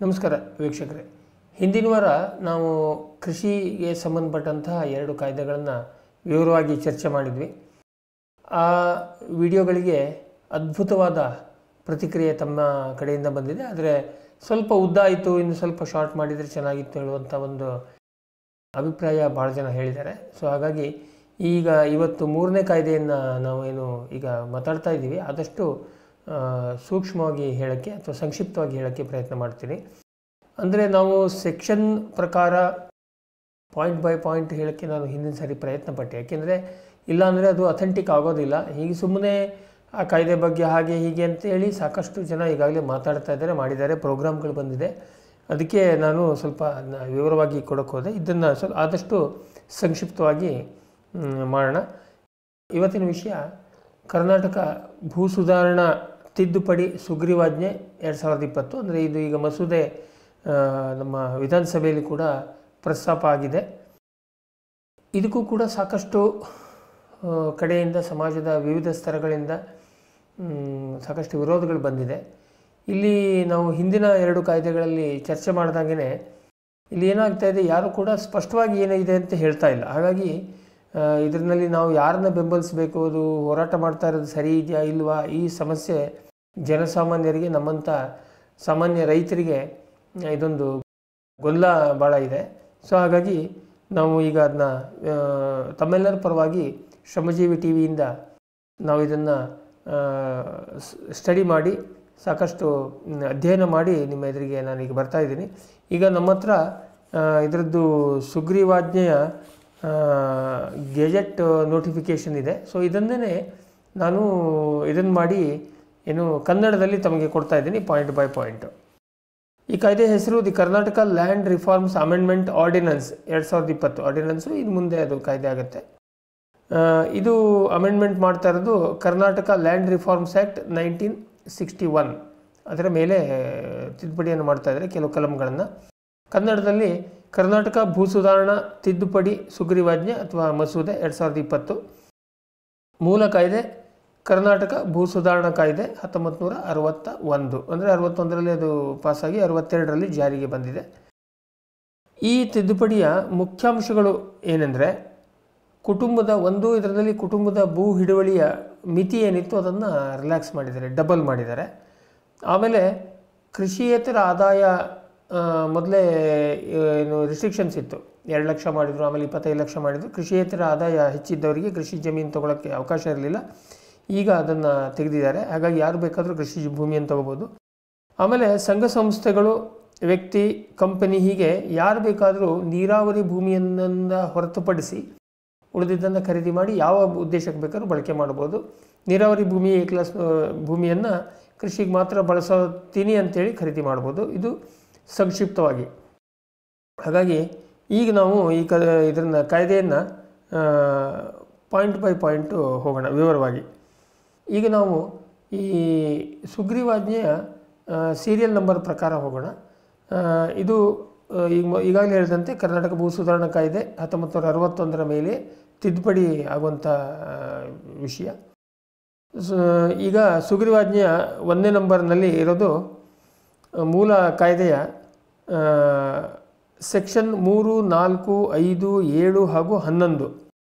ನಮಸ್ಕಾರ ವೀಕ್ಷಕರೇ. ಹಿಂದಿನ ವಾರ ನಾವು ಕೃಷಿಗೆ ಸಂಬಂಧಪಟ್ಟಂತಹ 2 ಕಾಯ್ದೆಗಳನ್ನು ವಿವರವಾಗಿ ಚರ್ಚೆ ಮಾಡಿದ್ವಿ. ಆ ವಿಡಿಯೋಗಳಿಗೆ ಅದ್ಭುತವಾದ ಪ್ರತಿಕ್ರಿಯೆ ತಮ್ಮ ಕಡೆಯಿಂದ ಬಂದಿದೆ. ಆದರೆ ಸ್ವಲ್ಪ ಉದ್ದ ಆಯಿತು, ಇನ್ನು ಸ್ವಲ್ಪ ಶಾರ್ಟ್ ಮಾಡಿದರೆ ಚೆನ್ನಾಗಿತ್ತು ಹೇಳುವಂಥ ಒಂದು ಅಭಿಪ್ರಾಯ ಭಾಳ ಜನ ಹೇಳಿದ್ದಾರೆ. ಸೊ ಹಾಗಾಗಿ ಇವತ್ತು 3ನೇ ಕಾಯ್ದೆಯನ್ನು ನಾವು ಈಗ ಮಾತಾಡ್ತಾ ಇದ್ದೀವಿ. ಆದಷ್ಟು ಸೂಕ್ಷ್ಮವಾಗಿ ಹೇಳೋಕ್ಕೆ ಅಥವಾ ಸಂಕ್ಷಿಪ್ತವಾಗಿ ಹೇಳೋಕ್ಕೆ ಪ್ರಯತ್ನ ಮಾಡ್ತೀನಿ. ಅಂದರೆ ನಾವು ಸೆಕ್ಷನ್ ಪ್ರಕಾರ ಪಾಯಿಂಟ್ ಬೈ ಪಾಯಿಂಟ್ ಹೇಳೋಕ್ಕೆ ನಾನು ಹಿಂದಿನ ಸಾರಿ ಪ್ರಯತ್ನ ಪಟ್ಟೆ. ಯಾಕೆಂದರೆ ಇಲ್ಲಾಂದರೆ ಅದು ಅಥೆಂಟಿಕ್ ಆಗೋದಿಲ್ಲ. ಹೀಗೆ ಸುಮ್ಮನೆ ಆ ಕಾಯ್ದೆ ಬಗ್ಗೆ ಹಾಗೆ ಹೀಗೆ ಅಂತೇಳಿ ಸಾಕಷ್ಟು ಜನ ಈಗಾಗಲೇ ಮಾತಾಡ್ತಾ ಇದ್ದಾರೆ, ಮಾಡಿದ್ದಾರೆ, ಪ್ರೋಗ್ರಾಮ್ಗಳು ಬಂದಿದೆ. ಅದಕ್ಕೆ ನಾನು ಸ್ವಲ್ಪ ವಿವರವಾಗಿ ಕೊಡೋಕ್ಕೆ ಹೋದೆ. ಇದನ್ನು ಆದಷ್ಟು ಸಂಕ್ಷಿಪ್ತವಾಗಿ ಮಾಡೋಣ. ಇವತ್ತಿನ ವಿಷಯ ಕರ್ನಾಟಕ ಭೂ ಸುಧಾರಣಾ ತಿದ್ದುಪಡಿ ಸುಗ್ರೀವಾಜ್ಞೆ 2020. ಅಂದರೆ ಇದು ಈಗ ಮಸೂದೆ ನಮ್ಮ ವಿಧಾನಸಭೆಯಲ್ಲಿ ಕೂಡ ಪ್ರಸ್ತಾಪ ಆಗಿದೆ. ಇದಕ್ಕೂ ಕೂಡ ಸಾಕಷ್ಟು ಕಡೆಯಿಂದ, ಸಮಾಜದ ವಿವಿಧ ಸ್ತರಗಳಿಂದ ಸಾಕಷ್ಟು ವಿರೋಧಗಳು ಬಂದಿದೆ. ಇಲ್ಲಿ ನಾವು ಹಿಂದಿನ 2 ಕಾಯ್ದೆಗಳಲ್ಲಿ ಚರ್ಚೆ ಮಾಡಿದಾಗೇ ಇಲ್ಲಿ ಏನಾಗ್ತಾ ಇದೆ, ಯಾರು ಕೂಡ ಸ್ಪಷ್ಟವಾಗಿ ಏನಿದೆ ಅಂತ ಹೇಳ್ತಾ ಇಲ್ಲ. ಹಾಗಾಗಿ ಇದರಲ್ಲಿ ನಾವು ಯಾರನ್ನ ಬೆಂಬಲಿಸಬೇಕು, ಅದು ಹೋರಾಟ ಮಾಡ್ತಾ ಇರೋದು ಸರಿ ಇದೆಯಾ ಇಲ್ವಾ, ಈ ಸಮಸ್ಯೆ ಜನಸಾಮಾನ್ಯರಿಗೆ, ನಮ್ಮಂಥ ಸಾಮಾನ್ಯ ರೈತರಿಗೆ ಇದೊಂದು ಗೊಂದಲ ಭಾಳ ಇದೆ. ಸೊ ಹಾಗಾಗಿ ನಾವು ಈಗ ಅದನ್ನ ತಮ್ಮೆಲ್ಲರ ಪರವಾಗಿ ಶ್ರಮಜೀವಿ ಟಿ ವಿಯಿಂದ ನಾವು ಇದನ್ನು ಸ್ಟಡಿ ಮಾಡಿ ಸಾಕಷ್ಟು ಅಧ್ಯಯನ ಮಾಡಿ ನಿಮ್ಮ ಎದುರಿಗೆ ನಾನೀಗ ಬರ್ತಾಯಿದ್ದೀನಿ. ಈಗ ನಮ್ಮ ಹತ್ರ ಇದರದ್ದು ಸುಗ್ರೀವಾಜ್ಞೆಯ ಗೆಜೆಟ್ ನೋಟಿಫಿಕೇಷನ್ ಇದೆ. ಸೊ ಇದನ್ನೇ ನಾನು ಇದನ್ನು ಮಾಡಿ ಕನ್ನಡದಲ್ಲಿ ತಮಗೆ ಕೊಡ್ತಾ ಇದ್ದೀನಿ ಪಾಯಿಂಟ್ ಬೈ ಪಾಯಿಂಟ್. ಈ ಕಾಯ್ದೆ ಹೆಸರು the Karnataka land reforms amendment ordinance 2020 ಆರ್ಡಿನೆನ್ಸು. ಇನ್ನು ಮುಂದೆ ಅದು ಕಾಯ್ದೆ ಆಗುತ್ತೆ. ಇದು ಅಮೆಂಡ್ಮೆಂಟ್ ಮಾಡ್ತಾ ಇರೋದು ಕರ್ನಾಟಕ ಲ್ಯಾಂಡ್ ರಿಫಾರ್ಮ್ಸ್ ಆ್ಯಕ್ಟ್ 1961. ಅದರ ಮೇಲೆ ತಿದ್ದುಪಡಿಯನ್ನು ಮಾಡ್ತಾ ಇದ್ದಾರೆ, ಕೆಲವು ಕಲಂಗಳನ್ನು. ಕನ್ನಡದಲ್ಲಿ ಕರ್ನಾಟಕ ಭೂ ಸುಧಾರಣಾ ತಿದ್ದುಪಡಿ ಸುಗ್ರೀವಾಜ್ಞೆ ಅಥವಾ ಮಸೂದೆ 2020. ಮೂಲ ಕಾಯ್ದೆ ಕರ್ನಾಟಕ ಭೂ ಸುಧಾರಣಾ ಕಾಯ್ದೆ 1961. ಅಂದರೆ 61ರಲ್ಲಿ ಅದು ಪಾಸಾಗಿ 62ರಲ್ಲಿ ಜಾರಿಗೆ ಬಂದಿದೆ. ಈ ತಿದ್ದುಪಡಿಯ ಮುಖ್ಯಾಂಶಗಳು ಏನೆಂದರೆ, ಇದರಲ್ಲಿ ಕುಟುಂಬದ ಭೂ ಹಿಡುವಳಿಯ ಮಿತಿ ಏನಿತ್ತು ಅದನ್ನು ರಿಲ್ಯಾಕ್ಸ್ ಮಾಡಿದ್ದಾರೆ, ಡಬಲ್ ಮಾಡಿದ್ದಾರೆ. ಆಮೇಲೆ ಕೃಷಿಯೇತರ ಆದಾಯ, ಮೊದಲೇ ರಿಸ್ಟ್ರಿಕ್ಷನ್ಸ್ ಇತ್ತು, 2 ಲಕ್ಷ ಮಾಡಿದರು, ಆಮೇಲೆ 25 ಲಕ್ಷ ಮಾಡಿದರು. ಕೃಷಿಯೇತರ ಆದಾಯ ಹೆಚ್ಚಿದ್ದವರಿಗೆ ಕೃಷಿ ಜಮೀನು ತೊಗೊಳಕ್ಕೆ ಅವಕಾಶ ಇರಲಿಲ್ಲ. ಈಗ ಅದನ್ನು ತೆಗೆದಿದ್ದಾರೆ. ಹಾಗಾಗಿ ಯಾರು ಬೇಕಾದರೂ ಕೃಷಿ ಭೂಮಿಯನ್ನು ತೊಗೋಬೋದು. ಆಮೇಲೆ ಸಂಘ ಸಂಸ್ಥೆಗಳು, ವ್ಯಕ್ತಿ, ಕಂಪನಿ, ಹೀಗೆ ಯಾರು ಬೇಕಾದರೂ ನೀರಾವರಿ ಭೂಮಿಯನ್ನು ಹೊರತುಪಡಿಸಿ ಉಳಿದಿದ್ದನ್ನು ಖರೀದಿ ಮಾಡಿ ಯಾವ ಉದ್ದೇಶಕ್ಕೆ ಬೇಕಾದ್ರೂ ಬಳಕೆ ಮಾಡ್ಬೋದು. ನೀರಾವರಿ ಭೂಮಿ, ಕ್ಲಾಸ್ ಭೂಮಿಯನ್ನು ಕೃಷಿಗೆ ಮಾತ್ರ ಬಳಸೋತೀನಿ ಅಂತೇಳಿ ಖರೀದಿ ಮಾಡ್ಬೋದು. ಇದು ಸಂಕ್ಷಿಪ್ತವಾಗಿ. ಹಾಗಾಗಿ ಈಗ ನಾವು ಇದನ್ನು ಕಾಯ್ದೆಯನ್ನು ಪಾಯಿಂಟ್ ಬೈ ಪಾಯಿಂಟು ಹೋಗೋಣ ವಿವರವಾಗಿ. ಈಗ ನಾವು ಈ ಸುಗ್ರೀವಾಜ್ಞೆಯ ಸೀರಿಯಲ್ ನಂಬರ್ ಪ್ರಕಾರ ಹೋಗೋಣ. ಇದು ಈಗಾಗಲೇ ಹೇಳಿದಂತೆ ಕರ್ನಾಟಕ ಭೂ ಸುಧಾರಣಾ ಕಾಯ್ದೆ 1961 ಮೇಲೆ ತಿದ್ದುಪಡಿ ಆಗುವಂಥ ವಿಷಯ. ಈಗ ಸುಗ್ರೀವಾಜ್ಞೆಯ 1ನೇ ನಂಬರ್ನಲ್ಲಿ ಇರೋದು ಮೂಲ ಕಾಯ್ದೆಯ ಸೆಕ್ಷನ್ 3, 4, 5, 7 ಹಾಗೂ 11.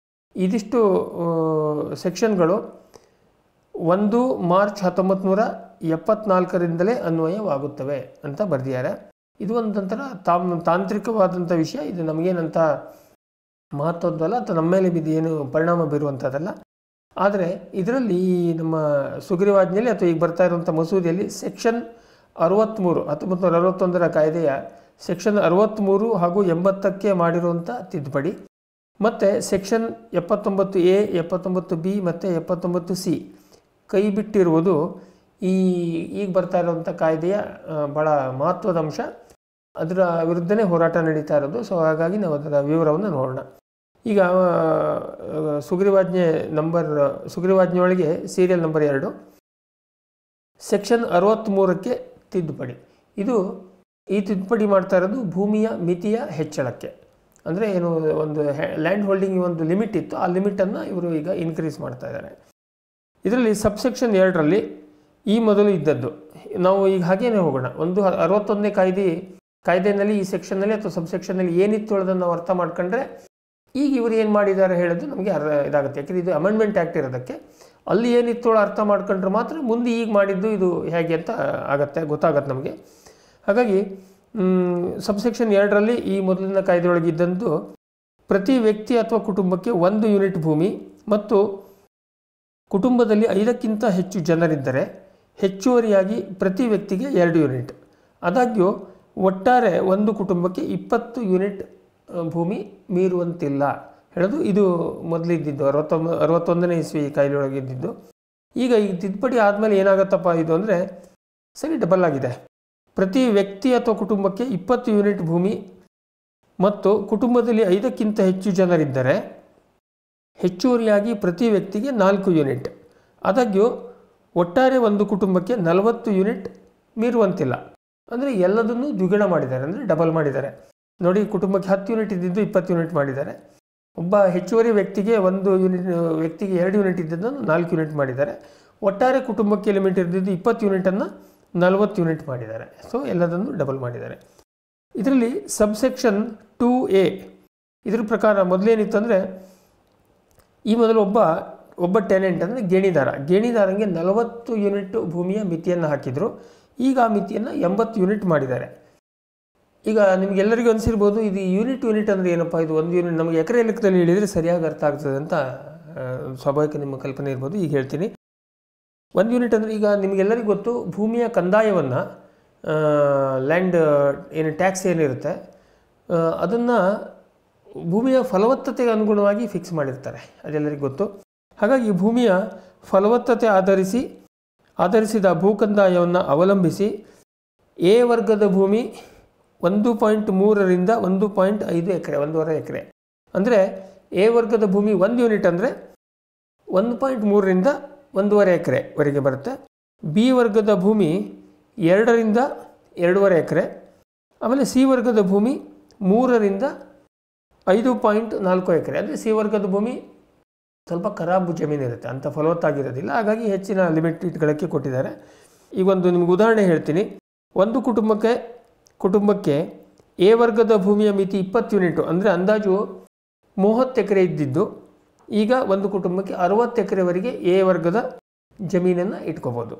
ಇದಿಷ್ಟು ಸೆಕ್ಷನ್ಗಳು 1 ಮಾರ್ಚ್ 1974ರಿಂದಲೇ ಅನ್ವಯವಾಗುತ್ತವೆ ಅಂತ ಬರೆದಿದ್ದಾರೆ. ಇದು ಒಂದಂತರ ತಾಂತ್ರಿಕವಾದಂಥ ವಿಷಯ. ಇದು ನಮಗೇನಂತ ಮಹತ್ವದ್ದಲ್ಲ ಅಥವಾ ನಮ್ಮ ಮೇಲೆ ಏನು ಪರಿಣಾಮ ಬೀರುವಂಥದ್ದಲ್ಲ. ಆದರೆ ಇದರಲ್ಲಿ ನಮ್ಮ ಸುಗ್ರೀವಾಜ್ಞೆಯಲ್ಲಿ ಅಥವಾ ಈಗ ಬರ್ತಾ ಇರುವಂಥ ಮಸೂದೆಯಲ್ಲಿ ಸೆಕ್ಷನ್ 63, 1961ರ ಕಾಯ್ದೆಯ ಸೆಕ್ಷನ್ 63 ಹಾಗೂ 80ಕ್ಕೆ ಮಾಡಿರುವಂಥ ತಿದ್ದುಪಡಿ, ಮತ್ತು ಸೆಕ್ಷನ್ 79A, 79B ಮತ್ತು 79C ಕೈ ಬಿಟ್ಟಿರುವುದು ಈಗ ಬರ್ತಾ ಇರುವಂಥ ಕಾಯ್ದೆಯ ಭಾಳ ಮಹತ್ವದ ಅಂಶ. ಅದರ ವಿರುದ್ಧನೇ ಹೋರಾಟ ನಡೀತಾ ಇರೋದು. ಸೊ ಹಾಗಾಗಿ ನಾವು ಅದರ ವಿವರವನ್ನು ನೋಡೋಣ. ಈಗ ಸುಗ್ರೀವಾಜ್ಞೆ ಒಳಗೆ ಸೀರಿಯಲ್ ನಂಬರ್ 2 ಸೆಕ್ಷನ್ 63ಕ್ಕೆ ತಿದ್ದುಪಡಿ. ಈ ತಿದ್ದುಪಡಿ ಮಾಡ್ತಾ ಇರೋದು ಭೂಮಿಯ ಮಿತಿಯ ಹೆಚ್ಚಳಕ್ಕೆ. ಅಂದರೆ ಒಂದು ಲ್ಯಾಂಡ್ ಹೋಲ್ಡಿಂಗ್ ಒಂದು ಲಿಮಿಟ್ ಇತ್ತು, ಆ ಲಿಮಿಟನ್ನು ಇವರು ಈಗ ಇನ್ಕ್ರೀಸ್ ಮಾಡ್ತಾ ಇದ್ದಾರೆ. ಇದರಲ್ಲಿ ಸಬ್ಸೆಕ್ಷನ್ 2ರಲ್ಲಿ ಈ ಮೊದಲು ಇದ್ದದ್ದು ನಾವು ಈಗ ಹಾಗೇನೆ ಹೋಗೋಣ. 61ನೇ ಕಾಯ್ದೆಯಲ್ಲಿ ಈ ಸೆಕ್ಷನ್ನಲ್ಲಿ ಅಥವಾ ಸಬ್ಸೆಕ್ಷನ್ನಲ್ಲಿ ಏನಿತ್ತು ಹೇಳೋದನ್ನು ನಾವು ಅರ್ಥ ಮಾಡ್ಕೊಂಡ್ರೆ ಈಗ ಇವರು ಏನು ಮಾಡಿದ್ದಾರೆ ಹೇಳೋದು ನಮಗೆ ಇದಾಗುತ್ತೆ. ಯಾಕೆಂದರೆ ಇದು ಅಮೆಂಡ್ಮೆಂಟ್ ಆ್ಯಕ್ಟ್ ಇರೋದಕ್ಕೆ ಅಲ್ಲಿ ಏನಿತ್ತು ಅರ್ಥ ಮಾಡ್ಕೊಂಡ್ರೆ ಮಾತ್ರ ಮುಂದೆ ಈಗ ಮಾಡಿದ್ದು ಇದು ಹೇಗೆ ಅಂತ ಗೊತ್ತಾಗತ್ತೆ ನಮಗೆ. ಹಾಗಾಗಿ ಸಬ್ಸೆಕ್ಷನ್ 2ರಲ್ಲಿ ಈ ಮೊದಲಿನ ಕಾಯ್ದೆಯೊಳಗೆ ಇದ್ದಂದು ಪ್ರತಿ ವ್ಯಕ್ತಿ ಅಥವಾ ಕುಟುಂಬಕ್ಕೆ 1 ಯೂನಿಟ್ ಭೂಮಿ ಮತ್ತು ಕುಟುಂಬದಲ್ಲಿ 5ಕ್ಕಿಂತ ಹೆಚ್ಚು ಜನರಿದ್ದರೆ ಹೆಚ್ಚುವರಿಯಾಗಿ ಪ್ರತಿ ವ್ಯಕ್ತಿಗೆ 2 ಯೂನಿಟ್. ಆದಾಗ್ಯೂ ಒಟ್ಟಾರೆ ಒಂದು ಕುಟುಂಬಕ್ಕೆ 20 ಯೂನಿಟ್ ಭೂಮಿ ಮೀರುವಂತಿಲ್ಲ ಹೇಳೋದು ಇದು ಮೊದಲಿದ್ದಿದ್ದು 61ನೇ ಇಸ್ವಿ ಕಾಯ್ದೆಯೊಳಗೆ ಇದ್ದಿದ್ದು. ಈಗ ಈ ತಿದ್ದುಪಡಿ ಆದಮೇಲೆ ಏನಾಗುತ್ತಪ್ಪ ಇದು ಅಂದರೆ ಸರಿ ಡಬಲ್ ಆಗಿದೆ. ಪ್ರತಿ ವ್ಯಕ್ತಿ ಅಥವಾ ಕುಟುಂಬಕ್ಕೆ 20 ಯೂನಿಟ್ ಭೂಮಿ ಮತ್ತು ಕುಟುಂಬದಲ್ಲಿ 5ಕ್ಕಿಂತ ಹೆಚ್ಚು ಜನರಿದ್ದರೆ ಹೆಚ್ಚುವರಿಯಾಗಿ ಪ್ರತಿ ವ್ಯಕ್ತಿಗೆ 4 ಯೂನಿಟ್. ಆದಾಗ್ಯೂ ಒಟ್ಟಾರೆ ಒಂದು ಕುಟುಂಬಕ್ಕೆ 40 ಯೂನಿಟ್ ಮೀರುವಂತಿಲ್ಲ. ಅಂದರೆ ಎಲ್ಲದನ್ನು ದ್ವಿಗುಣ ಮಾಡಿದ್ದಾರೆ, ಅಂದರೆ ಡಬಲ್ ಮಾಡಿದ್ದಾರೆ. ನೋಡಿ, ಕುಟುಂಬಕ್ಕೆ 10 ಯೂನಿಟ್ ಇದ್ದಿದ್ದು 20 ಯೂನಿಟ್ ಮಾಡಿದ್ದಾರೆ. ಒಬ್ಬ ಹೆಚ್ಚುವರಿ ವ್ಯಕ್ತಿಗೆ 2 ಯೂನಿಟ್ ಇದ್ದದ್ದನ್ನು 4 ಯೂನಿಟ್ ಮಾಡಿದ್ದಾರೆ. ಒಟ್ಟಾರೆ ಕುಟುಂಬಕ್ಕೆ ಲಿಮಿಟ್ ಇದ್ದಿದ್ದು 20 ಯೂನಿಟನ್ನು 40 ಯೂನಿಟ್ ಮಾಡಿದ್ದಾರೆ. ಸೊ ಎಲ್ಲದನ್ನು ಡಬಲ್ ಮಾಡಿದ್ದಾರೆ. ಇದರಲ್ಲಿ ಸಬ್ಸೆಕ್ಷನ್ 2A ಇದ್ರ ಪ್ರಕಾರ ಮೊದಲೇನಿತ್ತು ಅಂದರೆ ಈ ಮೊದಲು ಒಬ್ಬ ಟೆನೆಂಟ್ ಅಂದರೆ ಗೇಣಿದಾರಂಗೆ 40 ಯೂನಿಟ್ ಭೂಮಿಯ ಮಿತಿಯನ್ನು ಹಾಕಿದರು. ಈಗ ಆ ಮಿತಿಯನ್ನು 80 ಯೂನಿಟ್ ಮಾಡಿದ್ದಾರೆ. ಈಗ ನಿಮಗೆಲ್ಲರಿಗೂ ಅನಿಸಿರ್ಬೋದು ಇದು ಯೂನಿಟ್ ಅಂದರೆ ಏನಪ್ಪ, ಇದು 1 ಯೂನಿಟ್ ನಮಗೆ ಎಕರೆ ಲೆಕ್ಕದಲ್ಲಿ ಹೇಳಿದರೆ ಸರಿಯಾಗಿ ಅರ್ಥ ಆಗ್ತದೆ ಅಂತ ಸ್ವಾಭಾವಿಕ ನಿಮ್ಮ ಕಲ್ಪನೆ ಇರ್ಬೋದು. ಈಗ ಹೇಳ್ತೀನಿ. 1 ಯೂನಿಟ್ ಅಂದರೆ ಈಗ ನಿಮಗೆಲ್ಲರಿಗೂ ಗೊತ್ತು, ಭೂಮಿಯ ಕಂದಾಯವನ್ನು ಲ್ಯಾಂಡ್ ಟ್ಯಾಕ್ಸ್ ಏನಿರುತ್ತೆ ಅದನ್ನು ಭೂಮಿಯ ಫಲವತ್ತತೆಗೆ ಅನುಗುಣವಾಗಿ ಫಿಕ್ಸ್ ಮಾಡಿರ್ತಾರೆ, ಅದೆಲ್ಲರಿಗೂ ಗೊತ್ತು. ಹಾಗಾಗಿ ಭೂಮಿಯ ಫಲವತ್ತತೆ ಆಧರಿಸಿದ ಭೂಕಂದಾಯವನ್ನು ಅವಲಂಬಿಸಿ ಎ ವರ್ಗದ ಭೂಮಿ 1.3ರಿಂದ 1.5 ಎಕರೆ, 1.5 ಎಕರೆ. ಅಂದರೆ ಎ ವರ್ಗದ ಭೂಮಿ 1 ಯೂನಿಟ್ ಅಂದರೆ 1.3ರಿಂದ 1.5 ಎಕರೆವರೆಗೆ ಬರುತ್ತೆ. ಬಿ ವರ್ಗದ ಭೂಮಿ 2ರಿಂದ 2.5 ಎಕರೆ. ಆಮೇಲೆ ಸಿ ವರ್ಗದ ಭೂಮಿ 3ರಿಂದ 5.4 ಎಕರೆ. ಅಂದರೆ ಸಿ ವರ್ಗದ ಭೂಮಿ ಸ್ವಲ್ಪ ಖರಾಬು ಜಮೀನು ಇರುತ್ತೆ, ಅಂಥ ಫಲವತ್ತಾಗಿರೋದಿಲ್ಲ. ಹಾಗಾಗಿ ಹೆಚ್ಚಿನ ಲಿಮಿಟೆಡ್ಗಳಕ್ಕೆ ಕೊಟ್ಟಿದ್ದಾರೆ. ಈಗೊಂದು ನಿಮ್ಗೆ ಉದಾಹರಣೆ ಹೇಳ್ತೀನಿ. ಒಂದು ಕುಟುಂಬಕ್ಕೆ ಎ ವರ್ಗದ ಭೂಮಿಯ ಮಿತಿ 20 ಯೂನಿಟು, ಅಂದರೆ ಅಂದಾಜು 30 ಎಕರೆ ಇದ್ದಿದ್ದು ಈಗ ಒಂದು ಕುಟುಂಬಕ್ಕೆ 60 ಎಕರೆವರೆಗೆ ಎ ವರ್ಗದ ಜಮೀನನ್ನು ಇಟ್ಕೋಬೋದು.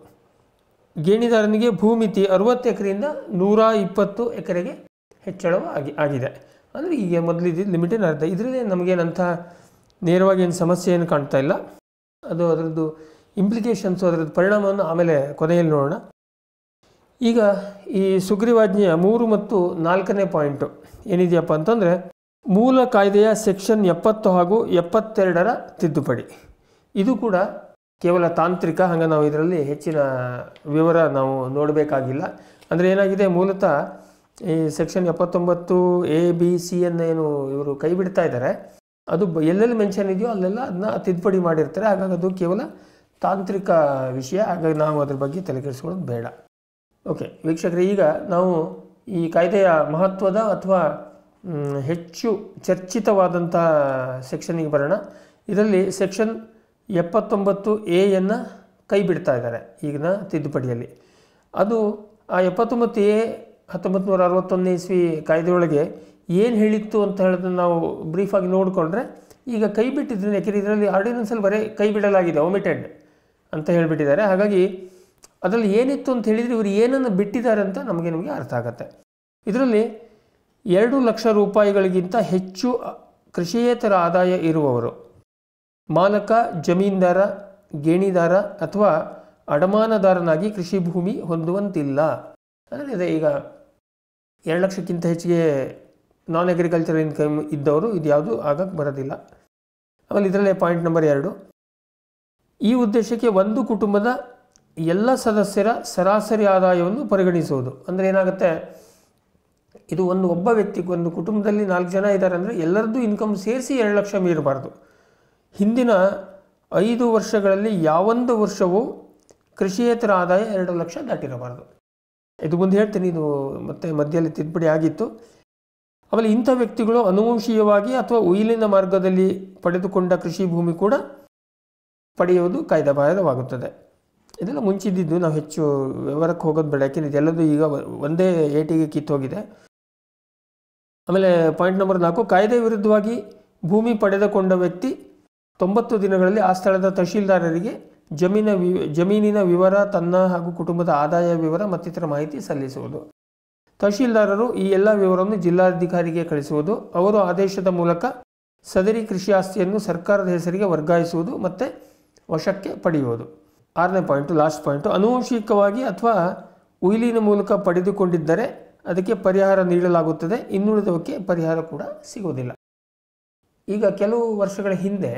ಗೇಣಿದಾರನಿಗೆ ಭೂಮಿತಿ 60 ಎಕರೆಯಿಂದ 120 ಎಕರೆಗೆ ಹೆಚ್ಚಳವು ಆಗಿದೆ. ಅಂದರೆ ಈಗ ಮೊದಲಿದ್ದ ಲಿಮಿಟೇನ್ ಅರ್ಧ. ಇದರಲ್ಲಿ ನಮಗೇನಂಥ ನೇರವಾಗಿ ಏನು ಸಮಸ್ಯೆ ಏನು ಕಾಣ್ತಾ ಇಲ್ಲ. ಅದರದ್ದು ಇಂಪ್ಲಿಕೇಶನ್ಸು, ಅದರದ್ದು ಪರಿಣಾಮವನ್ನು ಆಮೇಲೆ ಕೊನೆಯಲ್ಲಿ ನೋಡೋಣ. ಈಗ ಈ ಸುಗ್ರೀವಾಜ್ಞೆಯ 3 ಮತ್ತು 4ನೇ ಪಾಯಿಂಟು ಏನಿದೆಯಪ್ಪ ಅಂತಂದರೆ ಮೂಲ ಕಾಯ್ದೆಯ ಸೆಕ್ಷನ್ 70 ಹಾಗೂ 72ರ ತಿದ್ದುಪಡಿ. ಇದು ಕೂಡ ಕೇವಲ ತಾಂತ್ರಿಕ, ಹಾಗೆ ನಾವು ಇದರಲ್ಲಿ ಹೆಚ್ಚಿನ ವಿವರ ನಾವು ನೋಡಬೇಕಾಗಿಲ್ಲ. ಅಂದರೆ ಏನಾಗಿದೆ, ಮೂಲತಃ ಈ ಸೆಕ್ಷನ್ 79A, B, C ಏನು ಇವರು ಕೈ ಬಿಡ್ತಾ ಇದ್ದಾರೆ, ಅದು ಎಲ್ಲೆಲ್ಲಿ ಮೆನ್ಷನ್ ಇದೆಯೋ ಅಲ್ಲೆಲ್ಲ ಅದನ್ನ ತಿದ್ದುಪಡಿ ಮಾಡಿರ್ತಾರೆ. ಹಾಗಾಗಿ ಅದು ಕೇವಲ ತಾಂತ್ರಿಕ ವಿಷಯ, ಹಾಗಾಗಿ ನಾವು ಅದ್ರ ಬಗ್ಗೆ ತಲೆಕೆಡಿಸ್ಕೊಳ್ಳೋದು ಬೇಡ. ಓಕೆ ವೀಕ್ಷಕರೇ, ಈಗ ನಾವು ಈ ಕಾಯ್ದೆಯ ಮಹತ್ವದ ಅಥವಾ ಹೆಚ್ಚು ಚರ್ಚಿತವಾದಂಥ ಸೆಕ್ಷನ್ನಿಗೆ ಬರೋಣ. ಇದರಲ್ಲಿ ಸೆಕ್ಷನ್ 79A ಕೈ ಬಿಡ್ತಾ ಇದ್ದಾರೆ ಈಗಿನ ತಿದ್ದುಪಡಿಯಲ್ಲಿ. ಅದು ಆ 79A 1961ನೇ ಇಸ್ವಿ ಕಾಯ್ದೆಯೊಳಗೆ ಏನು ಹೇಳಿತ್ತು ಅಂತ ಹೇಳೋದನ್ನು ನಾವು ಬ್ರೀಫಾಗಿ ನೋಡಿಕೊಂಡ್ರೆ ಈಗ ಕೈ ಬಿಟ್ಟಿದ್ರೆ, ಯಾಕೆಂದರೆ ಇದರಲ್ಲಿ ಆರ್ಡಿನೆನ್ಸಲ್ಲಿ ಬರೀ ಕೈ ಬಿಡಲಾಗಿದೆ, ಒಮಿಟೆಡ್ ಅಂತ ಹೇಳಿಬಿಟ್ಟಿದ್ದಾರೆ. ಹಾಗಾಗಿ ಅದರಲ್ಲಿ ಏನಿತ್ತು ಅಂತ ಹೇಳಿದರೆ ಇವರು ಏನನ್ನು ಬಿಟ್ಟಿದ್ದಾರೆ ಅಂತ ನಿಮಗೆ ಅರ್ಥ ಆಗುತ್ತೆ. ಇದರಲ್ಲಿ 2 ಲಕ್ಷ ರೂಪಾಯಿಗಳಿಗಿಂತ ಹೆಚ್ಚು ಕೃಷಿಯೇತರ ಆದಾಯ ಇರುವವರು ಮಾಲಕ, ಜಮೀನ್ದಾರ, ಗೇಣಿದಾರ ಅಥವಾ ಅಡಮಾನದಾರನಾಗಿ ಕೃಷಿ ಭೂಮಿ ಹೊಂದುವಂತಿಲ್ಲ. ಅಂದರೆ ಇದೆ ಈಗ 2 ಲಕ್ಷಕ್ಕಿಂತ ಹೆಚ್ಚಿಗೆ ನಾನ್ ಅಗ್ರಿಕಲ್ಚರ್ ಇನ್ಕಮ್ ಇದ್ದವರು ಇದು ಯಾವುದು ಆಗಕ್ಕೆ ಬರೋದಿಲ್ಲ. ಆಮೇಲೆ ಇದರಲ್ಲೇ ಪಾಯಿಂಟ್ ನಂಬರ್ 2, ಈ ಉದ್ದೇಶಕ್ಕೆ ಒಂದು ಕುಟುಂಬದ ಎಲ್ಲ ಸದಸ್ಯರ ಸರಾಸರಿ ಆದಾಯವನ್ನು ಪರಿಗಣಿಸುವುದು. ಅಂದರೆ ಏನಾಗುತ್ತೆ, ಇದು ಒಬ್ಬ ವ್ಯಕ್ತಿಗೆ, ಒಂದು ಕುಟುಂಬದಲ್ಲಿ 4 ಜನ ಇದ್ದಾರೆ ಅಂದರೆ ಎಲ್ಲರದ್ದು ಇನ್ಕಮ್ ಸೇರಿಸಿ 2 ಲಕ್ಷ ಮೀರಬಾರ್ದು. ಹಿಂದಿನ 5 ವರ್ಷಗಳಲ್ಲಿ ಯಾವೊಂದು ವರ್ಷವೂ ಕೃಷಿಯೇತರ ಆದಾಯ 2 ಲಕ್ಷ ದಾಟಿರಬಾರ್ದು. ಇದು ಮುಂದೆ ಹೇಳ್ತೀನಿ, ಇದು ಮತ್ತೆ ಮಧ್ಯದಲ್ಲಿ ತಿದ್ದುಪಡಿ ಆಗಿತ್ತು. ಆಮೇಲೆ ಇಂಥ ವ್ಯಕ್ತಿಗಳು ಅನುವಂಶೀಯವಾಗಿ ಅಥವಾ ಉಯಿಲಿನ ಮಾರ್ಗದಲ್ಲಿ ಪಡೆದುಕೊಂಡ ಕೃಷಿ ಭೂಮಿ ಕೂಡ ಪಡೆಯುವುದು ಕಾಯ್ದೆಬಾಹಿರವಾಗುತ್ತದೆ. ಇದೆಲ್ಲ ಮುಂಚಿದ್ದು, ನಾವು ಹೆಚ್ಚು ವಿವರಕ್ಕೆ ಹೋಗೋದು ಬೇಡ, ಯಾಕೆಂದರೆ ಇದೆಲ್ಲದೂ ಈಗ ಒಂದೇ ಏಟಿಗೆ ಕಿತ್ತೋಗಿದೆ. ಆಮೇಲೆ ಪಾಯಿಂಟ್ ನಂಬರ್ 4, ಕಾಯ್ದೆ ವಿರುದ್ಧವಾಗಿ ಭೂಮಿ ಪಡೆದುಕೊಂಡ ವ್ಯಕ್ತಿ 90 ದಿನಗಳಲ್ಲಿ ಆ ಸ್ಥಳದ ತಹಶೀಲ್ದಾರರಿಗೆ ಜಮೀನಿನ ವಿವರ, ತನ್ನ ಹಾಗೂ ಕುಟುಂಬದ ಆದಾಯ ವಿವರ ಮತ್ತಿತರ ಮಾಹಿತಿ ಸಲ್ಲಿಸುವುದು. ತಹಶೀಲ್ದಾರರು ಈ ಎಲ್ಲ ವಿವರವನ್ನು ಜಿಲ್ಲಾಧಿಕಾರಿಗೆ ಕಳಿಸುವುದು. ಅವರು ಆದೇಶದ ಮೂಲಕ ಸದರಿ ಕೃಷಿ ಆಸ್ತಿಯನ್ನು ಸರ್ಕಾರದ ಹೆಸರಿಗೆ ವರ್ಗಾಯಿಸುವುದು ಮತ್ತು ವಶಕ್ಕೆ ಪಡೆಯುವುದು. 6ನೇ ಪಾಯಿಂಟು, ಲಾಸ್ಟ್ ಪಾಯಿಂಟು, ಆನುವಂಶಿಕವಾಗಿ ಅಥವಾ ಉಯಿಲಿನ ಮೂಲಕ ಪಡೆದುಕೊಂಡಿದ್ದರೆ ಅದಕ್ಕೆ ಪರಿಹಾರ ನೀಡಲಾಗುತ್ತದೆ, ಇನ್ನುಳಿದವಕ್ಕೆ ಪರಿಹಾರ ಕೂಡ ಸಿಗುವುದಿಲ್ಲ. ಈಗ ಕೆಲವು ವರ್ಷಗಳ ಹಿಂದೆ,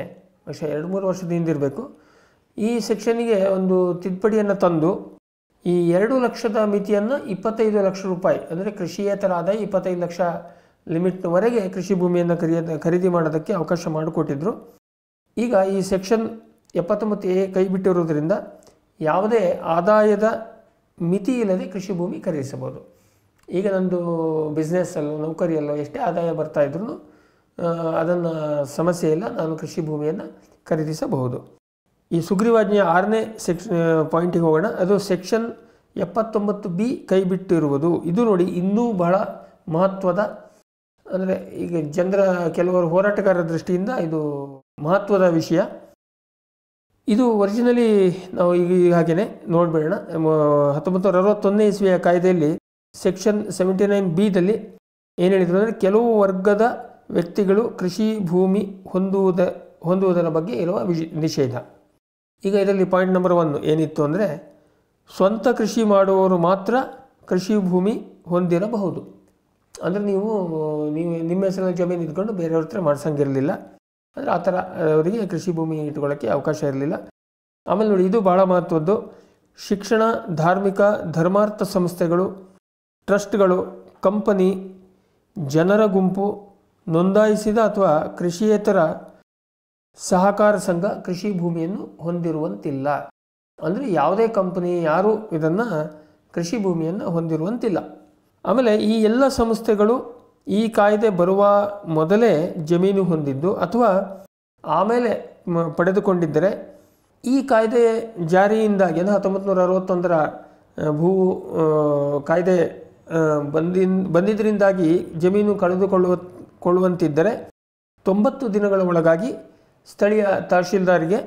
ಬಹುಶಃ 2-3 ವರ್ಷದ ಹಿಂದಿರಬೇಕು, ಈ ಸೆಕ್ಷನ್ನಿಗೆ ಒಂದು ತಿದ್ದುಪಡಿಯನ್ನು ತಂದು ಈ 2 ಲಕ್ಷದ ಮಿತಿಯನ್ನು 25 ಲಕ್ಷ ರೂಪಾಯಿ, ಅಂದರೆ ಕೃಷಿಯೇತರ ಆದಾಯ 25 ಲಕ್ಷ ಲಿಮಿಟ್ವರೆಗೆ ಕೃಷಿ ಭೂಮಿಯನ್ನು ಖರೀದಿ ಮಾಡೋದಕ್ಕೆ ಅವಕಾಶ ಮಾಡಿಕೊಟ್ಟಿದ್ರು. ಈಗ ಈ ಸೆಕ್ಷನ್ 79A ಕೈ ಬಿಟ್ಟಿರೋದ್ರಿಂದ ಯಾವುದೇ ಆದಾಯದ ಮಿತಿ ಇಲ್ಲದೆ ಕೃಷಿ ಭೂಮಿ ಖರೀದಿಸಬಹುದು. ಈಗ ನಂದು ಬಿಸ್ನೆಸ್ಸಲ್ಲೋ ನೌಕರಿಯಲ್ಲೋ ಎಷ್ಟೇ ಆದಾಯ ಬರ್ತಾಯಿದ್ರು ಅದನ್ನು ಸಮಸ್ಯೆ ಇಲ್ಲ, ನಾನು ಕೃಷಿ ಭೂಮಿಯನ್ನು ಖರೀದಿಸಬಹುದು. ಈ ಸುಗ್ರೀವಾಜ್ಞೆಯ 6ನೇ ಪಾಯಿಂಟಿಗೆ ಹೋಗೋಣ. ಅದು ಸೆಕ್ಷನ್ 79B ಕೈ ಬಿಟ್ಟಿರುವುದು. ಇದು ನೋಡಿ ಇನ್ನೂ ಬಹಳ ಮಹತ್ವದ, ಅಂದರೆ ಈಗ ಕೆಲವರು ಹೋರಾಟಗಾರರ ದೃಷ್ಟಿಯಿಂದ ಇದು ಮಹತ್ವದ ವಿಷಯ. ಇದು ಒರಿಜಿನಲಿ ನಾವು ಈಗ ಹಾಗೆಯೇ ನೋಡಬೇಡ. 1961ನೇ ಇಸ್ವಿಯ ಕಾಯ್ದೆಯಲ್ಲಿ ಸೆಕ್ಷನ್ 79B ಏನು ಹೇಳಿದರು ಅಂದರೆ, ಕೆಲವು ವರ್ಗದ ವ್ಯಕ್ತಿಗಳು ಕೃಷಿ ಭೂಮಿ ಹೊಂದುವುದರ ಬಗ್ಗೆ ಇರುವ ನಿಷೇಧ. ಈಗ ಇದರಲ್ಲಿ ಪಾಯಿಂಟ್ ನಂಬರ್ 1 ಏನಿತ್ತು ಅಂದರೆ, ಸ್ವಂತ ಕೃಷಿ ಮಾಡುವವರು ಮಾತ್ರ ಕೃಷಿ ಭೂಮಿ ಹೊಂದಿರಬಹುದು. ಅಂದರೆ ನೀವು ನಿಮ್ಮ ಹೆಸರಲ್ಲಿ ಜಮೀನು ಇಟ್ಕೊಂಡು ಬೇರೆಯವ್ರ ಹತ್ರ ಮಾಡ್ಸಂಗಿರಲಿಲ್ಲ, ಅಂದರೆ ಆ ಥರ ಅವರಿಗೆ ಕೃಷಿ ಭೂಮಿ ಇಟ್ಕೊಳ್ಳೋಕ್ಕೆ ಅವಕಾಶ ಇರಲಿಲ್ಲ. ಆಮೇಲೆ ನೋಡಿ, ಇದು ಭಾಳ ಮಹತ್ವದ್ದು, ಶಿಕ್ಷಣ, ಧಾರ್ಮಿಕ, ಧರ್ಮಾರ್ಥ ಸಂಸ್ಥೆಗಳು, ಟ್ರಸ್ಟ್ಗಳು, ಕಂಪನಿ, ಜನರ ಗುಂಪು, ನೋಂದಾಯಿಸಿದ ಅಥವಾ ಕೃಷಿಯೇತರ ಸಹಕಾರ ಸಂಘ ಕೃಷಿ ಭೂಮಿಯನ್ನು ಹೊಂದಿರುವಂತಿಲ್ಲ. ಅಂದರೆ ಯಾವುದೇ ಕಂಪನಿ ಯಾರೂ ಇದನ್ನು ಕೃಷಿ ಭೂಮಿಯನ್ನು ಹೊಂದಿರುವಂತಿಲ್ಲ. ಆಮೇಲೆ ಈ ಎಲ್ಲ ಸಂಸ್ಥೆಗಳು ಈ ಕಾಯ್ದೆ ಬರುವ ಮೊದಲೇ ಜಮೀನು ಹೊಂದಿದ್ದು ಅಥವಾ ಆಮೇಲೆ ಪಡೆದುಕೊಂಡಿದ್ದರೆ, ಈ ಕಾಯ್ದೆ ಜಾರಿಯಿಂದಾಗಿ 1961ರ ಭೂ ಕಾಯ್ದೆ ಬಂದಿದ್ದರಿಂದಾಗಿ ಜಮೀನು ಕಳೆದುಕೊಳ್ಳುವಂತಿದ್ದರೆ 90 ದಿನಗಳ ಒಳಗಾಗಿ ಸ್ಥಳೀಯ ತಹಶೀಲ್ದಾರಿಗೆ,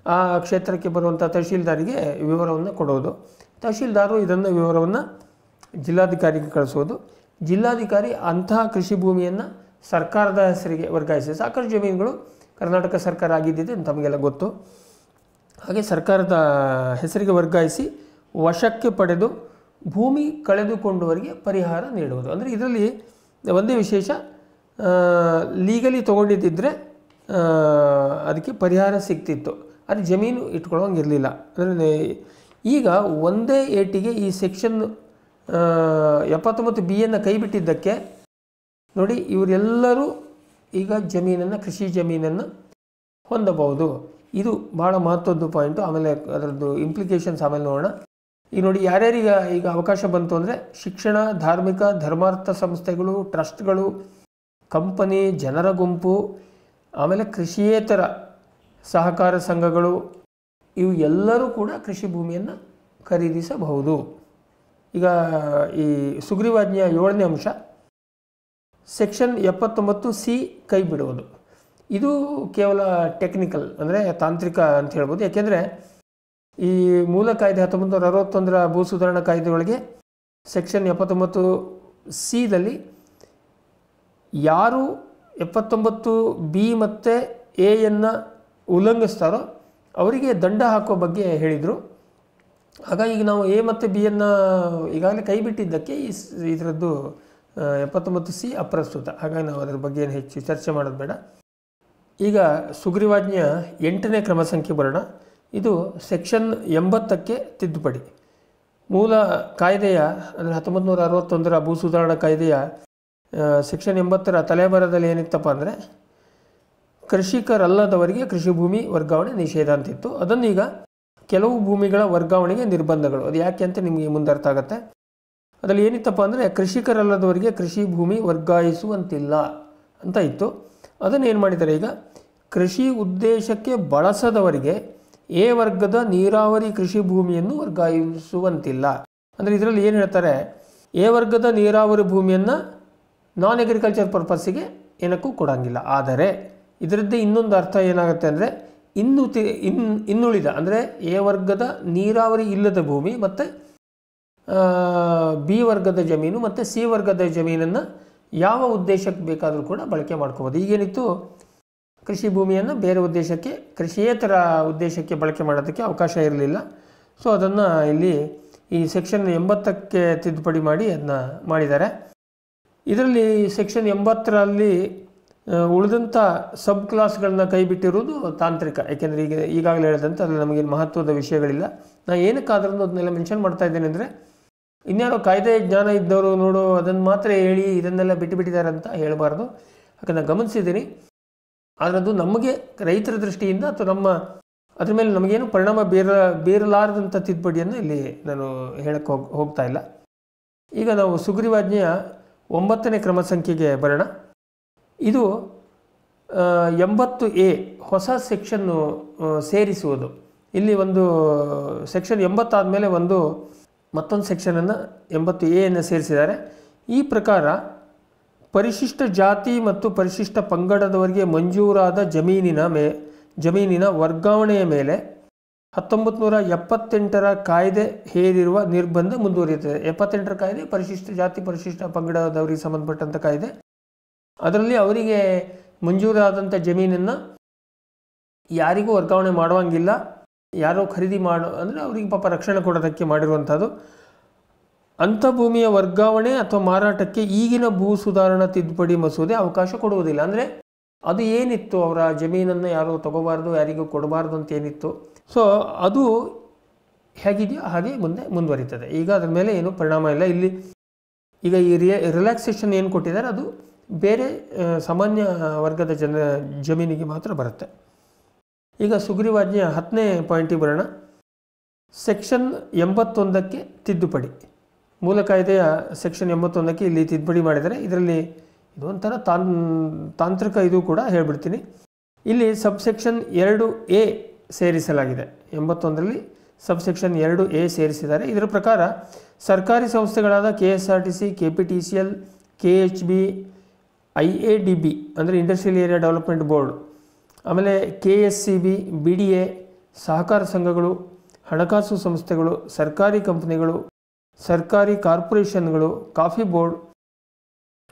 ಆ ಕ್ಷೇತ್ರಕ್ಕೆ ಬರುವಂಥ ತಹಶೀಲ್ದಾರಿಗೆ ವಿವರವನ್ನು ಕೊಡೋದು. ತಹಶೀಲ್ದಾರರು ಇದನ್ನು ವಿವರವನ್ನು ಜಿಲ್ಲಾಧಿಕಾರಿಗೆ ಕಳಿಸೋದು. ಜಿಲ್ಲಾಧಿಕಾರಿ ಅಂತಹ ಕೃಷಿ ಭೂಮಿಯನ್ನು ಸರ್ಕಾರದ ಹೆಸರಿಗೆ ವರ್ಗಾಯಿಸಿ, ಸಾಕಷ್ಟು ಜಮೀನುಗಳು ಕರ್ನಾಟಕ ಸರ್ಕಾರ ಆಗಿದ್ದಿದೆ ತಮಗೆಲ್ಲ ಗೊತ್ತು. ಹಾಗೆ ಸರ್ಕಾರದ ಹೆಸರಿಗೆ ವರ್ಗಾಯಿಸಿ ವಶಕ್ಕೆ ಪಡೆದು ಭೂಮಿ ಕಳೆದುಕೊಂಡವರಿಗೆ ಪರಿಹಾರ ನೀಡುವುದು. ಅಂದರೆ ಇದರಲ್ಲಿ ಒಂದೇ ವಿಶೇಷ, ಲೀಗಲಿ ತೊಗೊಂಡಿದ್ದಿದ್ದರೆ ಅದಕ್ಕೆ ಪರಿಹಾರ ಸಿಗ್ತಿತ್ತು, ಆದರೆ ಜಮೀನು ಇಟ್ಕೊಳ್ಳೋಂಗಿರಲಿಲ್ಲ. ಅಂದರೆ ಈಗ ಒಂದೇ ಏಟಿಗೆ ಈ ಸೆಕ್ಷನ್ 79B ಕೈ ಬಿಟ್ಟಿದ್ದಕ್ಕೆ ನೋಡಿ, ಇವರೆಲ್ಲರೂ ಈಗ ಕೃಷಿ ಜಮೀನನ್ನು ಹೊಂದಬಹುದು. ಇದು ಭಾಳ ಮಹತ್ವದ ಪಾಯಿಂಟು. ಆಮೇಲೆ ಅದರದ್ದು ಇಂಪ್ಲಿಕೇಶನ್ಸ್ ಆಮೇಲೆ ನೋಡೋಣ. ಈಗ ನೋಡಿ, ಯಾರ್ಯಾರಿಗೆ ಈಗ ಅವಕಾಶ ಬಂತು ಅಂದರೆ, ಶಿಕ್ಷಣ, ಧಾರ್ಮಿಕ, ಧರ್ಮಾರ್ಥ ಸಂಸ್ಥೆಗಳು, ಟ್ರಸ್ಟ್ಗಳು, ಕಂಪನಿ, ಜನರ ಗುಂಪು, ಆಮೇಲೆ ಕೃಷಿಯೇತರ ಸಹಕಾರ ಸಂಘಗಳು, ಇವು ಎಲ್ಲರೂ ಕೂಡ ಕೃಷಿ ಭೂಮಿಯನ್ನು ಖರೀದಿಸಬಹುದು. ಈಗ ಈ ಸುಗ್ರೀವಾಜ್ಞೆಯ 7ನೇ ಅಂಶ ಸೆಕ್ಷನ್ 79C ಕೈ ಬಿಡುವುದು. ಇದು ಕೇವಲ ಟೆಕ್ನಿಕಲ್, ಅಂದರೆ ತಾಂತ್ರಿಕ ಅಂತ ಹೇಳ್ಬೋದು. ಯಾಕೆಂದರೆ ಈ ಮೂಲ ಕಾಯ್ದೆ 1961ರ ಭೂ ಸುಧಾರಣಾ ಕಾಯ್ದೆಯೊಳಗೆ ಸೆಕ್ಷನ್ 79C ಯಾರು 79B ಮತ್ತು ಎಯನ್ನು ಉಲ್ಲಂಘಿಸ್ತಾರೋ ಅವರಿಗೆ ದಂಡ ಹಾಕೋ ಬಗ್ಗೆ ಹೇಳಿದರು. ಹಾಗಾಗಿ ಈಗ ನಾವು ಎ ಮತ್ತು ಬಿಯನ್ನು ಈಗಾಗಲೇ ಕೈ ಬಿಟ್ಟಿದ್ದಕ್ಕೆ ಇದರದ್ದು 79C ಅಪ್ರಸ್ತುತ. ಹಾಗಾಗಿ ನಾವು ಅದರ ಬಗ್ಗೆ ಏನು ಹೆಚ್ಚು ಚರ್ಚೆ ಮಾಡೋದು ಬೇಡ. ಈಗ ಸುಗ್ರೀವಾಜ್ಞೆಯ 8ನೇ ಕ್ರಮ ಸಂಖ್ಯೆ ಬರೋಣ. ಇದು ಸೆಕ್ಷನ್ 80ಕ್ಕೆ ತಿದ್ದುಪಡಿ. ಮೂಲ ಕಾಯ್ದೆಯ ಅಂದರೆ 1961ರ ಭೂ ಸುಧಾರಣಾ ಕಾಯ್ದೆಯ ಸೆಕ್ಷನ್ 80ರ ತಲೆಬರದಲ್ಲಿ ಏನಿತ್ತಪ್ಪ ಅಂದರೆ, ಕೃಷಿಕರಲ್ಲದವರಿಗೆ ಕೃಷಿ ಭೂಮಿ ವರ್ಗಾವಣೆ ನಿಷೇಧ ಅಂತಿತ್ತು. ಅದನ್ನೀಗ ಕೆಲವು ಭೂಮಿಗಳ ವರ್ಗಾವಣೆಗೆ ನಿರ್ಬಂಧಗಳು. ಅದು ಯಾಕೆ ಅಂತ ನಿಮಗೆ ಮುಂದೆ ಅರ್ಥ ಆಗುತ್ತೆ. ಅದರಲ್ಲಿ ಏನಿತ್ತಪ್ಪ ಅಂದರೆ, ಕೃಷಿಕರಲ್ಲದವರಿಗೆ ಕೃಷಿ ಭೂಮಿ ವರ್ಗಾಯಿಸುವಂತಿಲ್ಲ ಅಂತ ಇತ್ತು. ಅದನ್ನು ಏನು ಮಾಡಿದ್ದಾರೆ, ಈಗ ಕೃಷಿ ಉದ್ದೇಶಕ್ಕೆ ಬಳಸದವರಿಗೆ ಎ ವರ್ಗದ ನೀರಾವರಿ ಕೃಷಿ ಭೂಮಿಯನ್ನು ವರ್ಗಾಯಿಸುವಂತಿಲ್ಲ. ಅಂದರೆ ಇದರಲ್ಲಿ ಏನು ಹೇಳ್ತಾರೆ, ಎ ವರ್ಗದ ನೀರಾವರಿ ಭೂಮಿಯನ್ನು ನಾನ್ ಅಗ್ರಿಕಲ್ಚರ್ ಪರ್ಪಸ್ಸಿಗೆ ಏನಕ್ಕೂ ಕೊಡೋಂಗಿಲ್ಲ. ಆದರೆ ಇದರದ್ದೇ ಇನ್ನೊಂದು ಅರ್ಥ ಏನಾಗುತ್ತೆ ಅಂದರೆ ಇನ್ನುಳಿದ ಅಂದರೆ ಎ ವರ್ಗದ ನೀರಾವರಿ ಇಲ್ಲದ ಭೂಮಿ ಮತ್ತು ಬಿ ವರ್ಗದ ಜಮೀನು ಮತ್ತು ಸಿ ವರ್ಗದ ಜಮೀನನ್ನು ಯಾವ ಉದ್ದೇಶಕ್ಕೆ ಬೇಕಾದರೂ ಕೂಡ ಬಳಕೆ ಮಾಡ್ಕೋಬೋದು. ಈಗೇನಿತ್ತು, ಕೃಷಿ ಭೂಮಿಯನ್ನು ಬೇರೆ ಉದ್ದೇಶಕ್ಕೆ, ಕೃಷಿಯೇತರ ಉದ್ದೇಶಕ್ಕೆ ಬಳಕೆ ಮಾಡೋದಕ್ಕೆ ಅವಕಾಶ ಇರಲಿಲ್ಲ. ಸೊ ಅದನ್ನು ಇಲ್ಲಿ ಈ ಸೆಕ್ಷನ್ 80ಕ್ಕೆ ತಿದ್ದುಪಡಿ ಮಾಡಿ ಅದನ್ನ ಮಾಡಿದ್ದಾರೆ. ಇದರಲ್ಲಿ ಸೆಕ್ಷನ್ 80ರಲ್ಲಿ ಉಳಿದಂಥ ಸಬ್ ಕ್ಲಾಸ್ಗಳನ್ನ ಕೈ ಬಿಟ್ಟಿರುವುದು ತಾಂತ್ರಿಕ. ಯಾಕೆಂದರೆ ಈಗಾಗಲೇ ಹೇಳಿದಂತೆ ಅದರಲ್ಲಿ ನಮಗೆ ಮಹತ್ವದ ವಿಷಯಗಳಿಲ್ಲ. ನಾನು ಏನಕ್ಕಾದ್ರೂ ಅದನ್ನೆಲ್ಲ ಮೆನ್ಷನ್ ಮಾಡ್ತಾ ಇದ್ದೇನೆ ಅಂದರೆ, ಇನ್ಯಾರೋ ಕಾಯ್ದೆ ಜ್ಞಾನ ಇದ್ದವರು ನೋಡು ಅದನ್ನು ಮಾತ್ರ ಹೇಳಿ ಇದನ್ನೆಲ್ಲ ಬಿಟ್ಟಿದ್ದಾರೆ ಅಂತ ಹೇಳಬಾರ್ದು. ಯಾಕಂದ್ರೆ ನಾನು ಗಮನಿಸಿದ್ದೀನಿ. ಆದರೆ ಅದು ನಮಗೆ ರೈತರ ದೃಷ್ಟಿಯಿಂದ ಅಥವಾ ಅದ್ರ ಮೇಲೆ ನಮಗೇನು ಪರಿಣಾಮ ಬೀರಲಾರದಂಥ ತಿದ್ದುಪಡಿಯನ್ನು ಇಲ್ಲಿ ನಾನು ಹೇಳಕ್ಕೆ ಹೋಗ್ತಾ ಇಲ್ಲ. ಈಗ ನಾವು ಸುಗ್ರೀವಾಜ್ಞೆಯ 9ನೇ ಕ್ರಮ ಸಂಖ್ಯೆಗೆ ಬರೋಣ. ಇದು 80A ಹೊಸ ಸೆಕ್ಷನ್ನು ಸೇರಿಸುವುದು. ಇಲ್ಲಿ ಒಂದು ಸೆಕ್ಷನ್ 80 ಆದಮೇಲೆ ಮತ್ತೊಂದು ಸೆಕ್ಷನನ್ನು 80A ಸೇರಿಸಿದ್ದಾರೆ. ಈ ಪ್ರಕಾರ ಪರಿಶಿಷ್ಟ ಜಾತಿ ಮತ್ತು ಪರಿಶಿಷ್ಟ ಪಂಗಡದವರಿಗೆ ಮಂಜೂರಾದ ಜಮೀನಿನ ವರ್ಗಾವಣೆಯ ಮೇಲೆ 1978ರ ಕಾಯ್ದೆ ಹೇರಿರುವ ನಿರ್ಬಂಧ ಮುಂದುವರಿಯುತ್ತದೆ. 78ರ ಕಾಯ್ದೆ ಪರಿಶಿಷ್ಟ ಜಾತಿ ಪರಿಶಿಷ್ಟ ಪಂಗಡದವರಿಗೆ ಸಂಬಂಧಪಟ್ಟಂಥ ಕಾಯ್ದೆ. ಅದರಲ್ಲಿ ಅವರಿಗೆ ಮಂಜೂರಾದಂಥ ಜಮೀನನ್ನು ಯಾರಿಗೂ ವರ್ಗಾವಣೆ ಮಾಡುವಂಗಿಲ್ಲ. ಯಾರೋ ಖರೀದಿ ಅಂದರೆ ಅವರಿಗೆ ಪಾಪ ರಕ್ಷಣೆ ಕೊಡೋದಕ್ಕೆ ಮಾಡಿರುವಂಥದ್ದು. ಅಂಥ ಭೂಮಿಯ ವರ್ಗಾವಣೆ ಅಥವಾ ಮಾರಾಟಕ್ಕೆ ಈಗಿನ ಭೂ ಸುಧಾರಣಾ ತಿದ್ದುಪಡಿ ಮಸೂದೆ ಅವಕಾಶ ಕೊಡುವುದಿಲ್ಲ. ಅಂದರೆ ಅದು ಏನಿತ್ತು, ಅವರ ಜಮೀನನ್ನು ಯಾರು ತಗೋಬಾರ್ದು, ಯಾರಿಗೂ ಕೊಡಬಾರ್ದು ಅಂತ ಏನಿತ್ತು, ಸೊ ಅದು ಹೇಗಿದೆಯೋ ಹಾಗೆ ಮುಂದುವರಿತದೆ. ಈಗ ಅದರ ಮೇಲೆ ಏನು ಪರಿಣಾಮ ಇಲ್ಲ. ಇಲ್ಲಿ ಈಗ ಈ ರಿಲ್ಯಾಕ್ಸೇಷನ್ ಏನು ಕೊಟ್ಟಿದ್ದಾರೆ ಅದು ಬೇರೆ ಸಾಮಾನ್ಯ ವರ್ಗದ ಜಮೀನಿಗೆ ಮಾತ್ರ ಬರುತ್ತೆ. ಈಗ ಸುಗ್ರೀವಾಜ್ಞೆಯ 10ನೇ ಪಾಯಿಂಟಿಗೆ ಬರೋಣ. ಸೆಕ್ಷನ್ 81ಕ್ಕೆ ತಿದ್ದುಪಡಿ. ಮೂಲ ಕಾಯ್ದೆಯ ಸೆಕ್ಷನ್ 81ಕ್ಕೆ ಇಲ್ಲಿ ತಿದ್ದುಪಡಿ ಮಾಡಿದ್ದಾರೆ. ಇದರಲ್ಲಿ ಇದೊಂಥರ ತಾಂತ್ರಿಕ ಇದು ಕೂಡ ಹೇಳ್ಬಿಡ್ತೀನಿ. ಇಲ್ಲಿ ಸಬ್ಸೆಕ್ಷನ್ 2A ಸೇರಿಸಲಾಗಿದೆ. 81ರಲ್ಲಿ ಸಬ್ಸೆಕ್ಷನ್ 2A ಸೇರಿಸಿದ್ದಾರೆ. ಇದರ ಪ್ರಕಾರ ಸರ್ಕಾರಿ ಸಂಸ್ಥೆಗಳಾದ KSRTC, KPTCL, KHB, IADB ಅಂದರೆ ಇಂಡಸ್ಟ್ರಿಯಲ್ ಏರಿಯಾ ಡೆವಲಪ್ಮೆಂಟ್ ಬೋರ್ಡ್, ಆಮೇಲೆ KSCB, BDA, ಸಹಕಾರ ಸಂಘಗಳು, ಹಣಕಾಸು ಸಂಸ್ಥೆಗಳು, ಸರ್ಕಾರಿ ಕಂಪನಿಗಳು, ಸರ್ಕಾರಿ ಕಾರ್ಪೊರೇಷನ್ಗಳು, ಕಾಫಿ ಬೋರ್ಡ್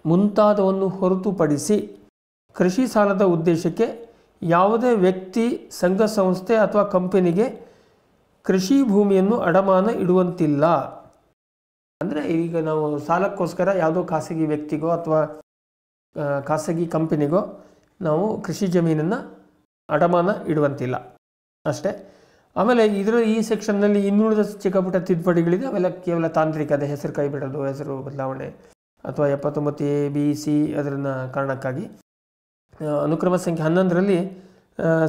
ಮುಂತಾದವನ್ನು ಹೊರತುಪಡಿಸಿ ಕೃಷಿ ಸಾಲದ ಉದ್ದೇಶಕ್ಕೆ ಯಾವುದೇ ವ್ಯಕ್ತಿ, ಸಂಘ ಸಂಸ್ಥೆ ಅಥವಾ ಕಂಪನಿಗೆ ಕೃಷಿ ಭೂಮಿಯನ್ನು ಅಡಮಾನ ಇಡುವಂತಿಲ್ಲ. ಅಂದರೆ ಈಗ ನಾವು ಸಾಲಕ್ಕೋಸ್ಕರ ಯಾವುದೋ ಖಾಸಗಿ ವ್ಯಕ್ತಿಗೋ ಅಥವಾ ಖಾಸಗಿ ಕಂಪನಿಗೋ ನಾವು ಕೃಷಿ ಜಮೀನನ್ನು ಅಡಮಾನ ಇಡುವಂತಿಲ್ಲ ಅಷ್ಟೇ. ಆಮೇಲೆ ಈ ಸೆಕ್ಷನ್ನಲ್ಲಿ ಇನ್ನುಳಿದ ಚಿಕ್ಕಪುಟ್ಟ ತಿದ್ದುಪಡಿಗಳಿದೆ. ಅವೆಲ್ಲ ಕೇವಲ ತಾಂತ್ರಿಕ, ಅದೇ ಹೆಸರು ಕೈ ಬಿಡೋದು, ಹೆಸರು ಬದಲಾವಣೆ ಅಥವಾ 79A, B, C ಅದರ ಕಾರಣಕ್ಕಾಗಿ. ಅನುಕ್ರಮ ಸಂಖ್ಯೆ 11ರಲ್ಲಿ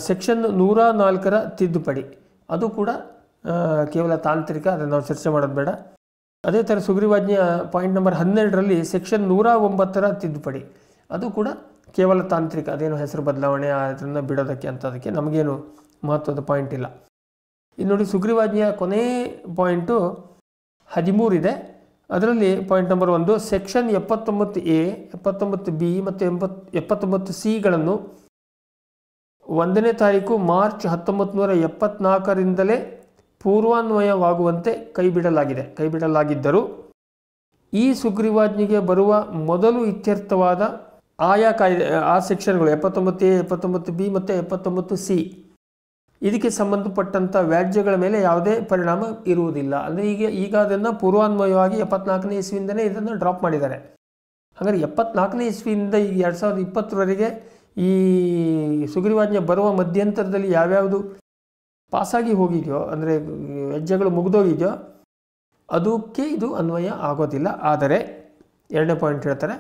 ಸೆಕ್ಷನ್ 104ರ ತಿದ್ದುಪಡಿ, ಅದು ಕೂಡ ಕೇವಲ ತಾಂತ್ರಿಕ, ಅದನ್ನು ನಾವು ಚರ್ಚೆ ಮಾಡೋದು ಬೇಡ. ಅದೇ ಥರ ಸುಗ್ರೀವಾಜ್ಞೆಯ ಪಾಯಿಂಟ್ ನಂಬರ್ 12ರಲ್ಲಿ ಸೆಕ್ಷನ್ 109ರ ತಿದ್ದುಪಡಿ, ಅದು ಕೂಡ ಕೇವಲ ತಾಂತ್ರಿಕ, ಅದೇನು ಹೆಸರು ಬದಲಾವಣೆ ಅದನ್ನು ಬಿಡೋದಕ್ಕೆ ಅಂಥದಕ್ಕೆ ನಮಗೇನು ಮಹತ್ವದ ಪಾಯಿಂಟ್ ಇಲ್ಲ. ಇನ್ನು ನೋಡಿ, ಸುಗ್ರೀವಾಜ್ಞೆಯ ಕೊನೆ ಪಾಯಿಂಟು 13 ಇದೆ. ಅದರಲ್ಲಿ point number 1 section 79A, 79B ಮತ್ತು 79C ಗಳನ್ನು 1ನೇ ತಾರೀಕು ಮಾರ್ಚ್ 1974ರಿಂದಲೇ ಪೂರ್ವಾನ್ವಯವಾಗುವಂತೆ ಕೈಬಿಡಲಾಗಿದ್ದರೂ ಈ ಸುಗ್ರೀವಾಜ್ಞೆಗೆ ಬರುವ ಮೊದಲು ಇತ್ಯರ್ಥವಾದ ಆಯಾ ಕಾಯ್ದೆ ಆ ಸೆಕ್ಷನ್ಗಳು 79A, 79B ಮತ್ತು 79C ಇದಕ್ಕೆ ಸಂಬಂಧಪಟ್ಟಂಥ ವ್ಯಾಜ್ಯಗಳ ಮೇಲೆ ಯಾವುದೇ ಪರಿಣಾಮ ಇರುವುದಿಲ್ಲ. ಅಂದರೆ ಈಗ ಅದನ್ನು ಪೂರ್ವಾನ್ವಯವಾಗಿ 74ನೇ ಇಸ್ವಿಯಿಂದಲೇ ಇದನ್ನು ಡ್ರಾಪ್ ಮಾಡಿದ್ದಾರೆ. ಹಾಗಾದರೆ 74ನೇ ಇಸ್ವಿಯಿಂದ ಈಗ 2020ರವರೆಗೆ ಈ ಸುಗ್ರೀವಾಜ್ಞೆ ಬರುವ ಮಧ್ಯಂತರದಲ್ಲಿ ಯಾವ್ಯಾವುದು ಪಾಸಾಗಿ ಹೋಗಿದೆಯೋ, ಅಂದರೆ ವ್ಯಾಜ್ಯಗಳು ಮುಗಿದೋಗಿದೆಯೋ ಅದಕ್ಕೆ ಇದು ಅನ್ವಯ ಆಗೋದಿಲ್ಲ. ಆದರೆ 2ನೇ ಪಾಯಿಂಟ್ ಹೇಳ್ತಾರೆ,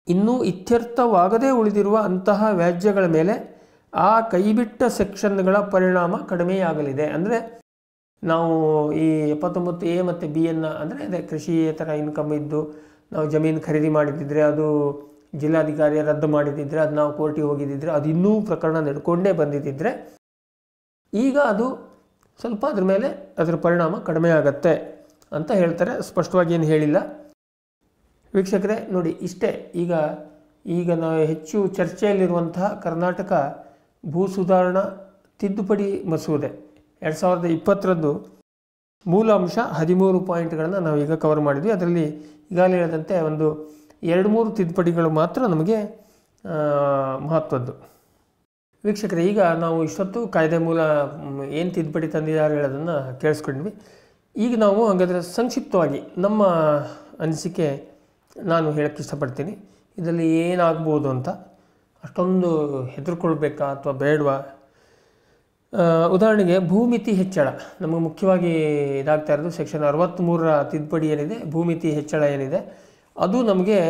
ಇನ್ನೂ ಇತ್ಯರ್ಥವಾಗದೇ ಉಳಿದಿರುವ ಅಂತಹ ವ್ಯಾಜ್ಯಗಳ ಮೇಲೆ ಆ ಕೈಬಿಟ್ಟ ಸೆಕ್ಷನ್ಗಳ ಪರಿಣಾಮ ಕಡಿಮೆಯಾಗಲಿದೆ. ಅಂದರೆ ನಾವು ಈ 79A ಮತ್ತು Bಯನ್ನು ಅಂದರೆ ಅದೇ ಕೃಷಿಯೇತರ ಇನ್ಕಮ್ ಇದ್ದು ನಾವು ಜಮೀನು ಖರೀದಿ ಮಾಡಿದ್ದಿದ್ರೆ, ಅದು ಜಿಲ್ಲಾಧಿಕಾರಿ ರದ್ದು ಮಾಡಿದ್ದಿದ್ರೆ, ಅದು ನಾವು ಕೋರ್ಟಿಗೆ ಹೋಗಿದ್ದಿದ್ರೆ, ಅದು ಇನ್ನೂ ಪ್ರಕರಣ ನಡ್ಕೊಂಡೇ ಬಂದಿದ್ದಿದ್ರೆ ಈಗ ಅದು ಸ್ವಲ್ಪ ಅದ್ರ ಮೇಲೆ ಅದರ ಪರಿಣಾಮ ಕಡಿಮೆ ಆಗುತ್ತೆ ಅಂತ ಹೇಳ್ತಾರೆ. ಸ್ಪಷ್ಟವಾಗಿ ಏನು ಹೇಳಿಲ್ಲ. ವೀಕ್ಷಕರೇ ನೋಡಿ, ಇಷ್ಟೇ. ಈಗ ನಾವು ಹೆಚ್ಚು ಚರ್ಚೆಯಲ್ಲಿರುವಂತಹ ಕರ್ನಾಟಕ ಭೂ ಸುಧಾರಣಾ ತಿದ್ದುಪಡಿ ಮಸೂದೆ 2020ರದ್ದು ಮೂಲ ಅಂಶ 13 ಪಾಯಿಂಟ್ಗಳನ್ನು ನಾವೀಗ ಕವರ್ ಮಾಡಿದ್ವಿ. ಅದರಲ್ಲಿ ಈಗಾಗಲೇ ಹೇಳಿದಂತೆ ಒಂದು 2-3 ತಿದ್ದುಪಡಿಗಳು ಮಾತ್ರ ನಮಗೆ ಮಹತ್ವದ್ದು. ವೀಕ್ಷಕರೇ, ಈಗ ನಾವು ಇಷ್ಟೊತ್ತು ಕಾಯ್ದೆ ಮೂಲ ಏನು ತಿದ್ದುಪಡಿ ತಂದಿದ್ದಾರೆ ಹೇಳೋದನ್ನು ಕೇಳಿಸ್ಕೊಂಡ್ವಿ. ಈಗ ನಾವು ಹಾಗಾದರೆ ಸಂಕ್ಷಿಪ್ತವಾಗಿ ನಮ್ಮ ಅನಿಸಿಕೆ ನಾನು ಹೇಳೋಕ್ಕೆ ಇಷ್ಟಪಡ್ತೀನಿ. ಇದರಲ್ಲಿ ಏನಾಗ್ಬೋದು ಅಂತ. ಅಷ್ಟೊಂದು ಹೆದರ್ಕೊಳ್ಬೇಕಾ ಅಥವಾ ಬೇಡವಾ? ಉದಾಹರಣೆಗೆ ಭೂಮಿತಿ ಹೆಚ್ಚಳ ನಮಗೆ ಮುಖ್ಯವಾಗಿ ಇದಾಗ್ತಾ ಇರೋದು. ಸೆಕ್ಷನ್ 63ರ ತಿದ್ದುಪಡಿ ಏನಿದೆ, ಭೂಮಿತಿ ಹೆಚ್ಚಳ ಏನಿದೆ, ಅದು ನಮಗೆ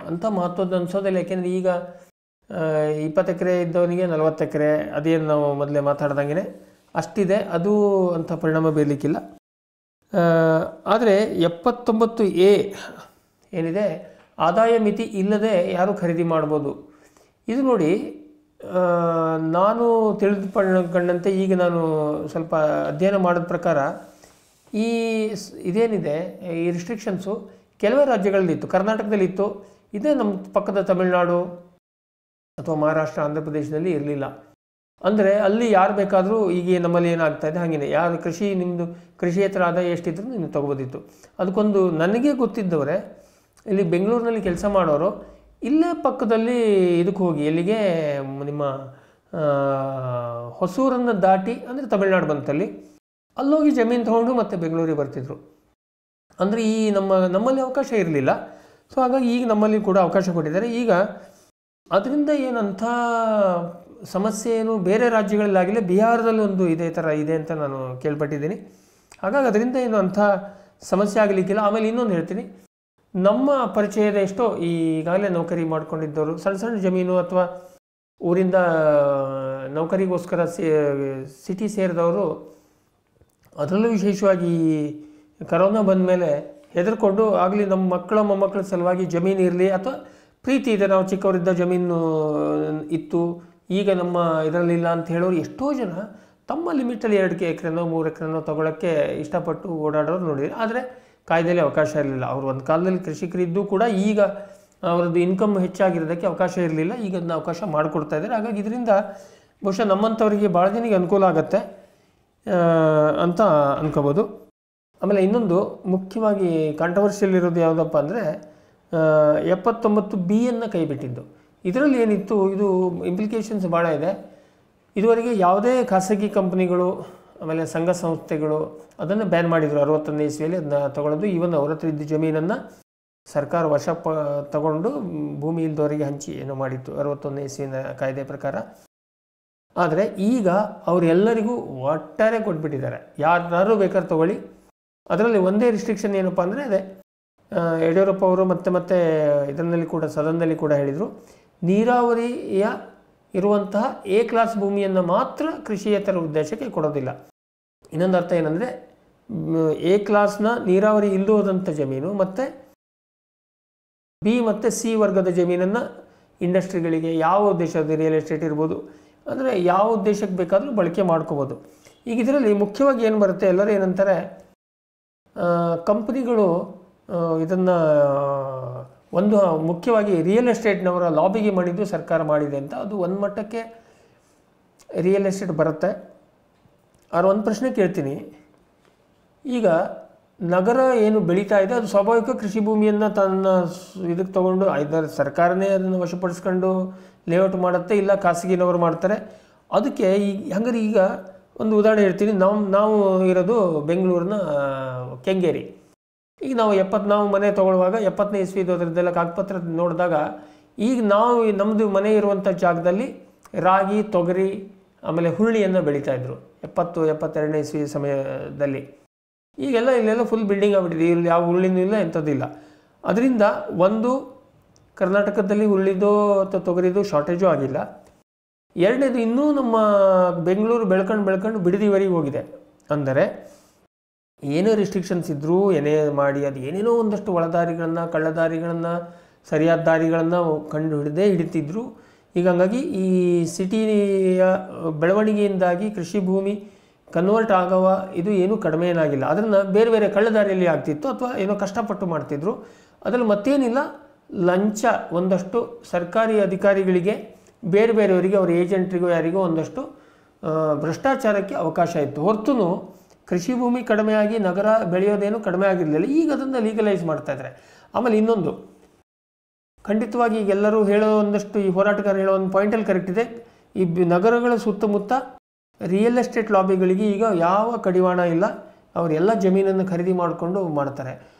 ಅಂಥ ಮಹತ್ವದ ಅನಿಸೋದಿಲ್ಲ. ಯಾಕೆಂದರೆ ಈಗ 20 ಎಕರೆ ಇದ್ದವನಿಗೆ 40 ಎಕರೆ, ಅದೇನು ನಾವು ಮೊದಲೇ ಮಾತಾಡ್ದಂಗೆ ಅಷ್ಟಿದೆ, ಅದು ಅಂಥ ಪರಿಣಾಮ ಬೀರಲಿಕ್ಕಿಲ್ಲ. ಆದರೆ 79A ಏನಿದೆ, ಆದಾಯ ಮಿತಿ ಇಲ್ಲದೆ ಯಾರು ಖರೀದಿ ಮಾಡ್ಬೋದು. ಇದು ನೋಡಿ, ನಾನು ತಿಳಿದುಕೊಂಡಂತೆ, ಈಗ ನಾನು ಸ್ವಲ್ಪ ಅಧ್ಯಯನ ಮಾಡಿದ ಪ್ರಕಾರ ಇದೇನಿದೆ ಈ ರಿಸ್ಟ್ರಿಕ್ಷನ್ಸು ಕೆಲವೇ ರಾಜ್ಯಗಳಲ್ಲಿತ್ತು. ಕರ್ನಾಟಕದಲ್ಲಿತ್ತು, ಇದೇ ನಮ್ಮ ಪಕ್ಕದ ತಮಿಳುನಾಡು ಅಥವಾ ಮಹಾರಾಷ್ಟ್ರ, ಆಂಧ್ರ ಪ್ರದೇಶದಲ್ಲಿ ಇರಲಿಲ್ಲ. ಅಂದರೆ ಅಲ್ಲಿ ಯಾರು ಬೇಕಾದರೂ, ಈಗ ನಮ್ಮಲ್ಲಿ ಏನಾಗ್ತಾಯಿದೆ ಹಾಗೆಯೇ, ಯಾರು ನಿಮ್ಮದು ಕೃಷಿಯೇತರ ಆದಾಯ ಎಷ್ಟಿದ್ರು ನೀವು ತೊಗೋಬೋದಿತ್ತು. ಅದಕ್ಕೊಂದು ನನಗೆ ಗೊತ್ತಿದ್ದವರೇ ಇಲ್ಲಿ ಬೆಂಗಳೂರಿನಲ್ಲಿ ಕೆಲಸ ಮಾಡೋರು ಇಲ್ಲೇ ಪಕ್ಕದಲ್ಲಿ ಇದಕ್ಕೆ ಹೋಗಿ, ಎಲ್ಲಿಗೆ ನಿಮ್ಮ ಹೊಸೂರನ್ನು ದಾಟಿ, ಅಂದರೆ ತಮಿಳ್ನಾಡು ಬಂತಲ್ಲಿ, ಅಲ್ಲೋಗಿ ಜಮೀನು ತೊಗೊಂಡು ಮತ್ತೆ ಬೆಂಗಳೂರಿಗೆ ಬರ್ತಿದ್ರು. ಅಂದರೆ ಈ ನಮ್ಮಲ್ಲಿ ಅವಕಾಶ ಇರಲಿಲ್ಲ. ಸೊ ಹಾಗಾಗಿ ಈಗ ನಮ್ಮಲ್ಲಿ ಕೂಡ ಅವಕಾಶ ಕೊಟ್ಟಿದ್ದಾರೆ. ಈಗ ಅದರಿಂದ ಏನಂಥ ಸಮಸ್ಯೆ ಏನು ಬೇರೆ ರಾಜ್ಯಗಳಲ್ಲಾಗಿಲ್ಲ, ಬಿಹಾರದಲ್ಲಿ ಒಂದು ಇದೇ ಥರ ಇದೆ ಅಂತ ನಾನು ಕೇಳ್ಪಟ್ಟಿದ್ದೀನಿ. ಹಾಗಾಗಿ ಅದರಿಂದ ಏನು ಅಂಥ ಸಮಸ್ಯೆ ಆಗಲಿಕ್ಕಿಲ್ಲ. ಆಮೇಲೆ ಇನ್ನೊಂದು ಹೇಳ್ತೀನಿ, ನಮ್ಮ ಪರಿಚಯದ ಎಷ್ಟೋ ಈಗಾಗಲೇ ನೌಕರಿ ಮಾಡ್ಕೊಂಡಿದ್ದವರು, ಸಣ್ಣ ಸಣ್ಣ ಜಮೀನು ಅಥವಾ ಊರಿಂದ ನೌಕರಿಗೋಸ್ಕರ ಸಿಟಿ ಸೇರಿದವರು, ಅದರಲ್ಲೂ ವಿಶೇಷವಾಗಿ ಕರೋನಾ ಬಂದ ಮೇಲೆ ಹೆದರ್ಕೊಂಡು, ಆಗಲಿ ನಮ್ಮ ಮಕ್ಕಳ ಮೊಮ್ಮಕ್ಕಳ ಸಲುವಾಗಿ ಜಮೀನು ಇರಲಿ ಅಥವಾ ಪ್ರೀತಿ ಇದೆ, ನಾವು ಚಿಕ್ಕವರಿದ್ದ ಜಮೀನು ಇತ್ತು, ಈಗ ನಮ್ಮ ಇದರಲ್ಲಿಲ್ಲ ಅಂತ ಹೇಳೋರು ಎಷ್ಟೋ ಜನ ತಮ್ಮ ಲಿಮಿಟಲ್ಲಿ 2 ಎಕರೆನೋ 3 ಎಕರೆನೋ ತೊಗೊಳಕ್ಕೆ ಇಷ್ಟಪಟ್ಟು ಓಡಾಡೋರು ನೋಡಿದ್ರು. ಆದರೆ ಕಾಯ್ದೆಯಲ್ಲಿ ಅವಕಾಶ ಇರಲಿಲ್ಲ. ಅವರು ಒಂದು ಕಾಲದಲ್ಲಿ ಕೃಷಿಕರಿದ್ದು ಕೂಡ ಈಗ ಅವರದ್ದು ಇನ್ಕಮ್ ಹೆಚ್ಚಾಗಿರೋದಕ್ಕೆ ಅವಕಾಶ ಇರಲಿಲ್ಲ. ಈಗ ಅದನ್ನ ಅವಕಾಶ ಮಾಡಿಕೊಡ್ತಾ ಇದ್ದಾರೆ. ಹಾಗಾಗಿ ಇದರಿಂದ ಬಹುಶಃ ನಮ್ಮಂಥವರಿಗೆ ಭಾಳ ಜನಕ್ಕೆ ಅನುಕೂಲ ಆಗುತ್ತೆ ಅಂತ ಅನ್ಕೋಬೋದು. ಆಮೇಲೆ ಇನ್ನೊಂದು ಮುಖ್ಯವಾಗಿ ಕಾಂಟ್ರವರ್ಷಿಯಲ್ ಇರೋದು ಯಾವುದಪ್ಪ ಅಂದರೆ 79B ಕೈ ಬಿಟ್ಟಿದ್ದು. ಇದರಲ್ಲಿ ಏನಿತ್ತು, ಇದು ಇಂಪ್ಲಿಕೇಶನ್ಸ್ ಭಾಳ ಇದೆ. ಇದುವರೆಗೆ ಯಾವುದೇ ಖಾಸಗಿ ಕಂಪ್ನಿಗಳು ಆಮೇಲೆ ಸಂಘ ಸಂಸ್ಥೆಗಳು ಅದನ್ನು ಬ್ಯಾನ್ ಮಾಡಿದರು 61ನೇ ಇಸ್ವಿಯಲ್ಲಿ. ಅದನ್ನ ತಗೊಳ್ಳೋದು, ಈವನ್ ಅವ್ರ ಹತ್ರ ಇದ್ದ ಜಮೀನನ್ನು ಸರ್ಕಾರ ವಶ ತಗೊಂಡು ಭೂಮಿ ಇಲ್ದವರಿಗೆ ಹಂಚಿ ಏನೋ ಮಾಡಿತ್ತು 61ನೇ ಇಸ್ವಿನ ಕಾಯ್ದೆ ಪ್ರಕಾರ. ಆದರೆ ಈಗ ಅವರೆಲ್ಲರಿಗೂ ಒಟ್ಟಾರೆ ಕೊಟ್ಬಿಟ್ಟಿದ್ದಾರೆ, ಯಾರು ಬೇಕಾದ್ರೆ ತಗೊಳ್ಳಿ. ಅದರಲ್ಲಿ ಒಂದೇ ರಿಸ್ಟ್ರಿಕ್ಷನ್ ಏನಪ್ಪ ಅಂದರೆ ಅದೇ ಯಡಿಯೂರಪ್ಪ ಅವರು ಮತ್ತೆ ಇದರಲ್ಲಿ ಕೂಡ ಸದನದಲ್ಲಿ ಕೂಡ ಹೇಳಿದರು, ನೀರಾವರಿಯ ಇರುವಂತಹ ಎ ಕ್ಲಾಸ್ ಭೂಮಿಯನ್ನು ಮಾತ್ರ ಕೃಷಿಯೇತರ ಉದ್ದೇಶಕ್ಕೆ ಕೊಡೋದಿಲ್ಲ. ಇನ್ನೊಂದು ಅರ್ಥ ಏನಂದರೆ, ಎ ಕ್ಲಾಸ್ನ ನೀರಾವರಿ ಇಲ್ಲದಂಥ ಜಮೀನು ಮತ್ತು ಬಿ ಮತ್ತು ಸಿ ವರ್ಗದ ಜಮೀನನ್ನು ಇಂಡಸ್ಟ್ರಿಗಳಿಗೆ, ಯಾವ ಉದ್ದೇಶದ ರಿಯಲ್ ಎಸ್ಟೇಟ್ ಇರ್ಬೋದು, ಅಂದರೆ ಯಾವ ಉದ್ದೇಶಕ್ಕೆ ಬೇಕಾದರೂ ಬಳಕೆ ಮಾಡ್ಕೋಬೋದು. ಈಗ ಇದರಲ್ಲಿ ಮುಖ್ಯವಾಗಿ ಏನು ಬರುತ್ತೆ, ಎಲ್ಲರೂ ಏನಂತಾರೆ, ಕಂಪ್ನಿಗಳು ಇದನ್ನು ಒಂದು ಮುಖ್ಯವಾಗಿ ರಿಯಲ್ ಎಸ್ಟೇಟ್ನವರ ಲಾಬಿಗೆ ಮಾಡಿದ್ದು ಸರ್ಕಾರ ಮಾಡಿದೆ ಅಂತ. ಅದು ಒಂದು ಮಟ್ಟಕ್ಕೆ ರಿಯಲ್ ಎಸ್ಟೇಟ್ ಬರುತ್ತೆ. ಆದ್ರೆ ಒಂದು ಪ್ರಶ್ನೆ ಕೇಳ್ತೀನಿ, ಈಗ ನಗರ ಏನು ಬೆಳೀತಾ ಇದೆ ಅದು ಸ್ವಾಭಾವಿಕ ಕೃಷಿ ಭೂಮಿಯನ್ನು ತನ್ನ ಇದಕ್ಕೆ ತೊಗೊಂಡು ಐದಾರು ಸರ್ಕಾರನೇ ಅದನ್ನು ವಶಪಡಿಸ್ಕೊಂಡು ಲೇಔಟ್ ಮಾಡುತ್ತೆ, ಇಲ್ಲ ಖಾಸಗಿನವರು ಮಾಡ್ತಾರೆ. ಅದಕ್ಕೆ ಹಂಗಾರೆ ಈಗ ಒಂದು ಉದಾಹರಣೆ ಹೇಳ್ತೀನಿ. ನಾವು ಇರೋದು ಬೆಂಗಳೂರಿನ ಕೆಂಗೇರಿ. ಈಗ ನಾವು ಮನೆ ತೊಗೊಳ್ಳುವಾಗ 70ನೇ ಇಸ್ವಿದು ಅದರದ್ದೆಲ್ಲ ಕಾಗಪತ್ರ ನೋಡಿದಾಗ, ಈಗ ನಮ್ಮದು ಮನೆ ಇರುವಂಥ ಜಾಗದಲ್ಲಿ ರಾಗಿ, ತೊಗರಿ, ಆಮೇಲೆ ಹುರುಳಿಯನ್ನು ಬೆಳೀತಾಯಿದ್ರು 72ನೇ ಇಸ್ವಿ ಸಮಯದಲ್ಲಿ. ಇಲ್ಲೆಲ್ಲ ಫುಲ್ ಬಿಲ್ಡಿಂಗ್ ಆಗಿಬಿಟ್ಟಿದೆ, ಇಲ್ಲಿ ಯಾವ ಹುರುಳಿನೂ ಇಲ್ಲ, ಎಂಥದ್ದಿಲ್ಲ. ಅದರಿಂದ ಒಂದು ಕರ್ನಾಟಕದಲ್ಲಿ ಹುರುಳಿದು ಅಥವಾ ತೊಗರಿದು ಶಾರ್ಟೇಜು ಆಗಿಲ್ಲ. ಎರಡನೇದು, ಇನ್ನೂ ನಮ್ಮ ಬೆಂಗಳೂರು ಬೆಳ್ಕೊಂಡು ಬಿಡದಿವರೆಗೆ ಹೋಗಿದೆ. ಅಂದರೆ ಏನೇ ರಿಸ್ಟ್ರಿಕ್ಷನ್ಸ್ ಇದ್ದರೂ ಏನೇ ಮಾಡಿ ಅದು ಏನೇನೋ ಒಂದಷ್ಟು ಒಳದಾರಿಗಳನ್ನು, ಕಳ್ಳದಾರಿಗಳನ್ನು, ಸರಿಯಾದ ದಾರಿಗಳನ್ನು ಕಂಡು ಹಿಡಿತಿದ್ರು. ಈಗ ಹಂಗಾಗಿ ಈ ಸಿಟಿಯ ಬೆಳವಣಿಗೆಯಿಂದಾಗಿ ಕೃಷಿ ಭೂಮಿ ಕನ್ವರ್ಟ್ ಆಗುವ ಇದು ಏನೂ ಕಡಿಮೆ ಏನಾಗಿಲ್ಲ. ಅದನ್ನು ಬೇರೆ ಬೇರೆ ಕಳ್ಳದಾರಿಯಲ್ಲಿ ಆಗ್ತಿತ್ತು ಅಥವಾ ಏನೋ ಕಷ್ಟಪಟ್ಟು ಮಾಡ್ತಿದ್ರು. ಅದರಲ್ಲಿ ಮತ್ತೇನಿಲ್ಲ, ಲಂಚ ಒಂದಷ್ಟು ಸರ್ಕಾರಿ ಅಧಿಕಾರಿಗಳಿಗೆ, ಬೇರೆ ಬೇರೆಯವರಿಗೆ, ಅವರ ಏಜೆಂಟ್ರಿಗೂ ಯಾರಿಗೂ ಒಂದಷ್ಟು ಭ್ರಷ್ಟಾಚಾರಕ್ಕೆ ಅವಕಾಶ ಇತ್ತು. ಹೊರತು ಕೃಷಿ ಭೂಮಿ ಕಡಿಮೆಯಾಗಿ ನಗರ ಬೆಳೆಯೋದೇನು ಕಡಿಮೆ ಆಗಿರಲಿಲ್ಲ. ಈಗ ಅದನ್ನು ಲೀಗಲೈಸ್ ಮಾಡ್ತಾಯಿದ್ದಾರೆ. ಆಮೇಲೆ ಇನ್ನೊಂದು, ಖಂಡಿತವಾಗಿ ಈಗೆಲ್ಲರೂ ಹೇಳೋ ಒಂದಷ್ಟು ಈ ಹೋರಾಟಗಾರ ಹೇಳೋ ಒಂದು ಪಾಯಿಂಟಲ್ಲಿ ಕರೆಕ್ಟ್ ಇದೆ. ಈ ನಗರಗಳ ಸುತ್ತಮುತ್ತ ರಿಯಲ್ ಎಸ್ಟೇಟ್ ಲಾಬಿಗಳಿಗೆ ಈಗ ಯಾವ ಕಡಿವಾಣ ಇಲ್ಲ. ಅವರೆಲ್ಲ ಜಮೀನನ್ನು ಖರೀದಿ ಮಾಡಿಕೊಂಡು ಮಾಡ್ತಾರೆ.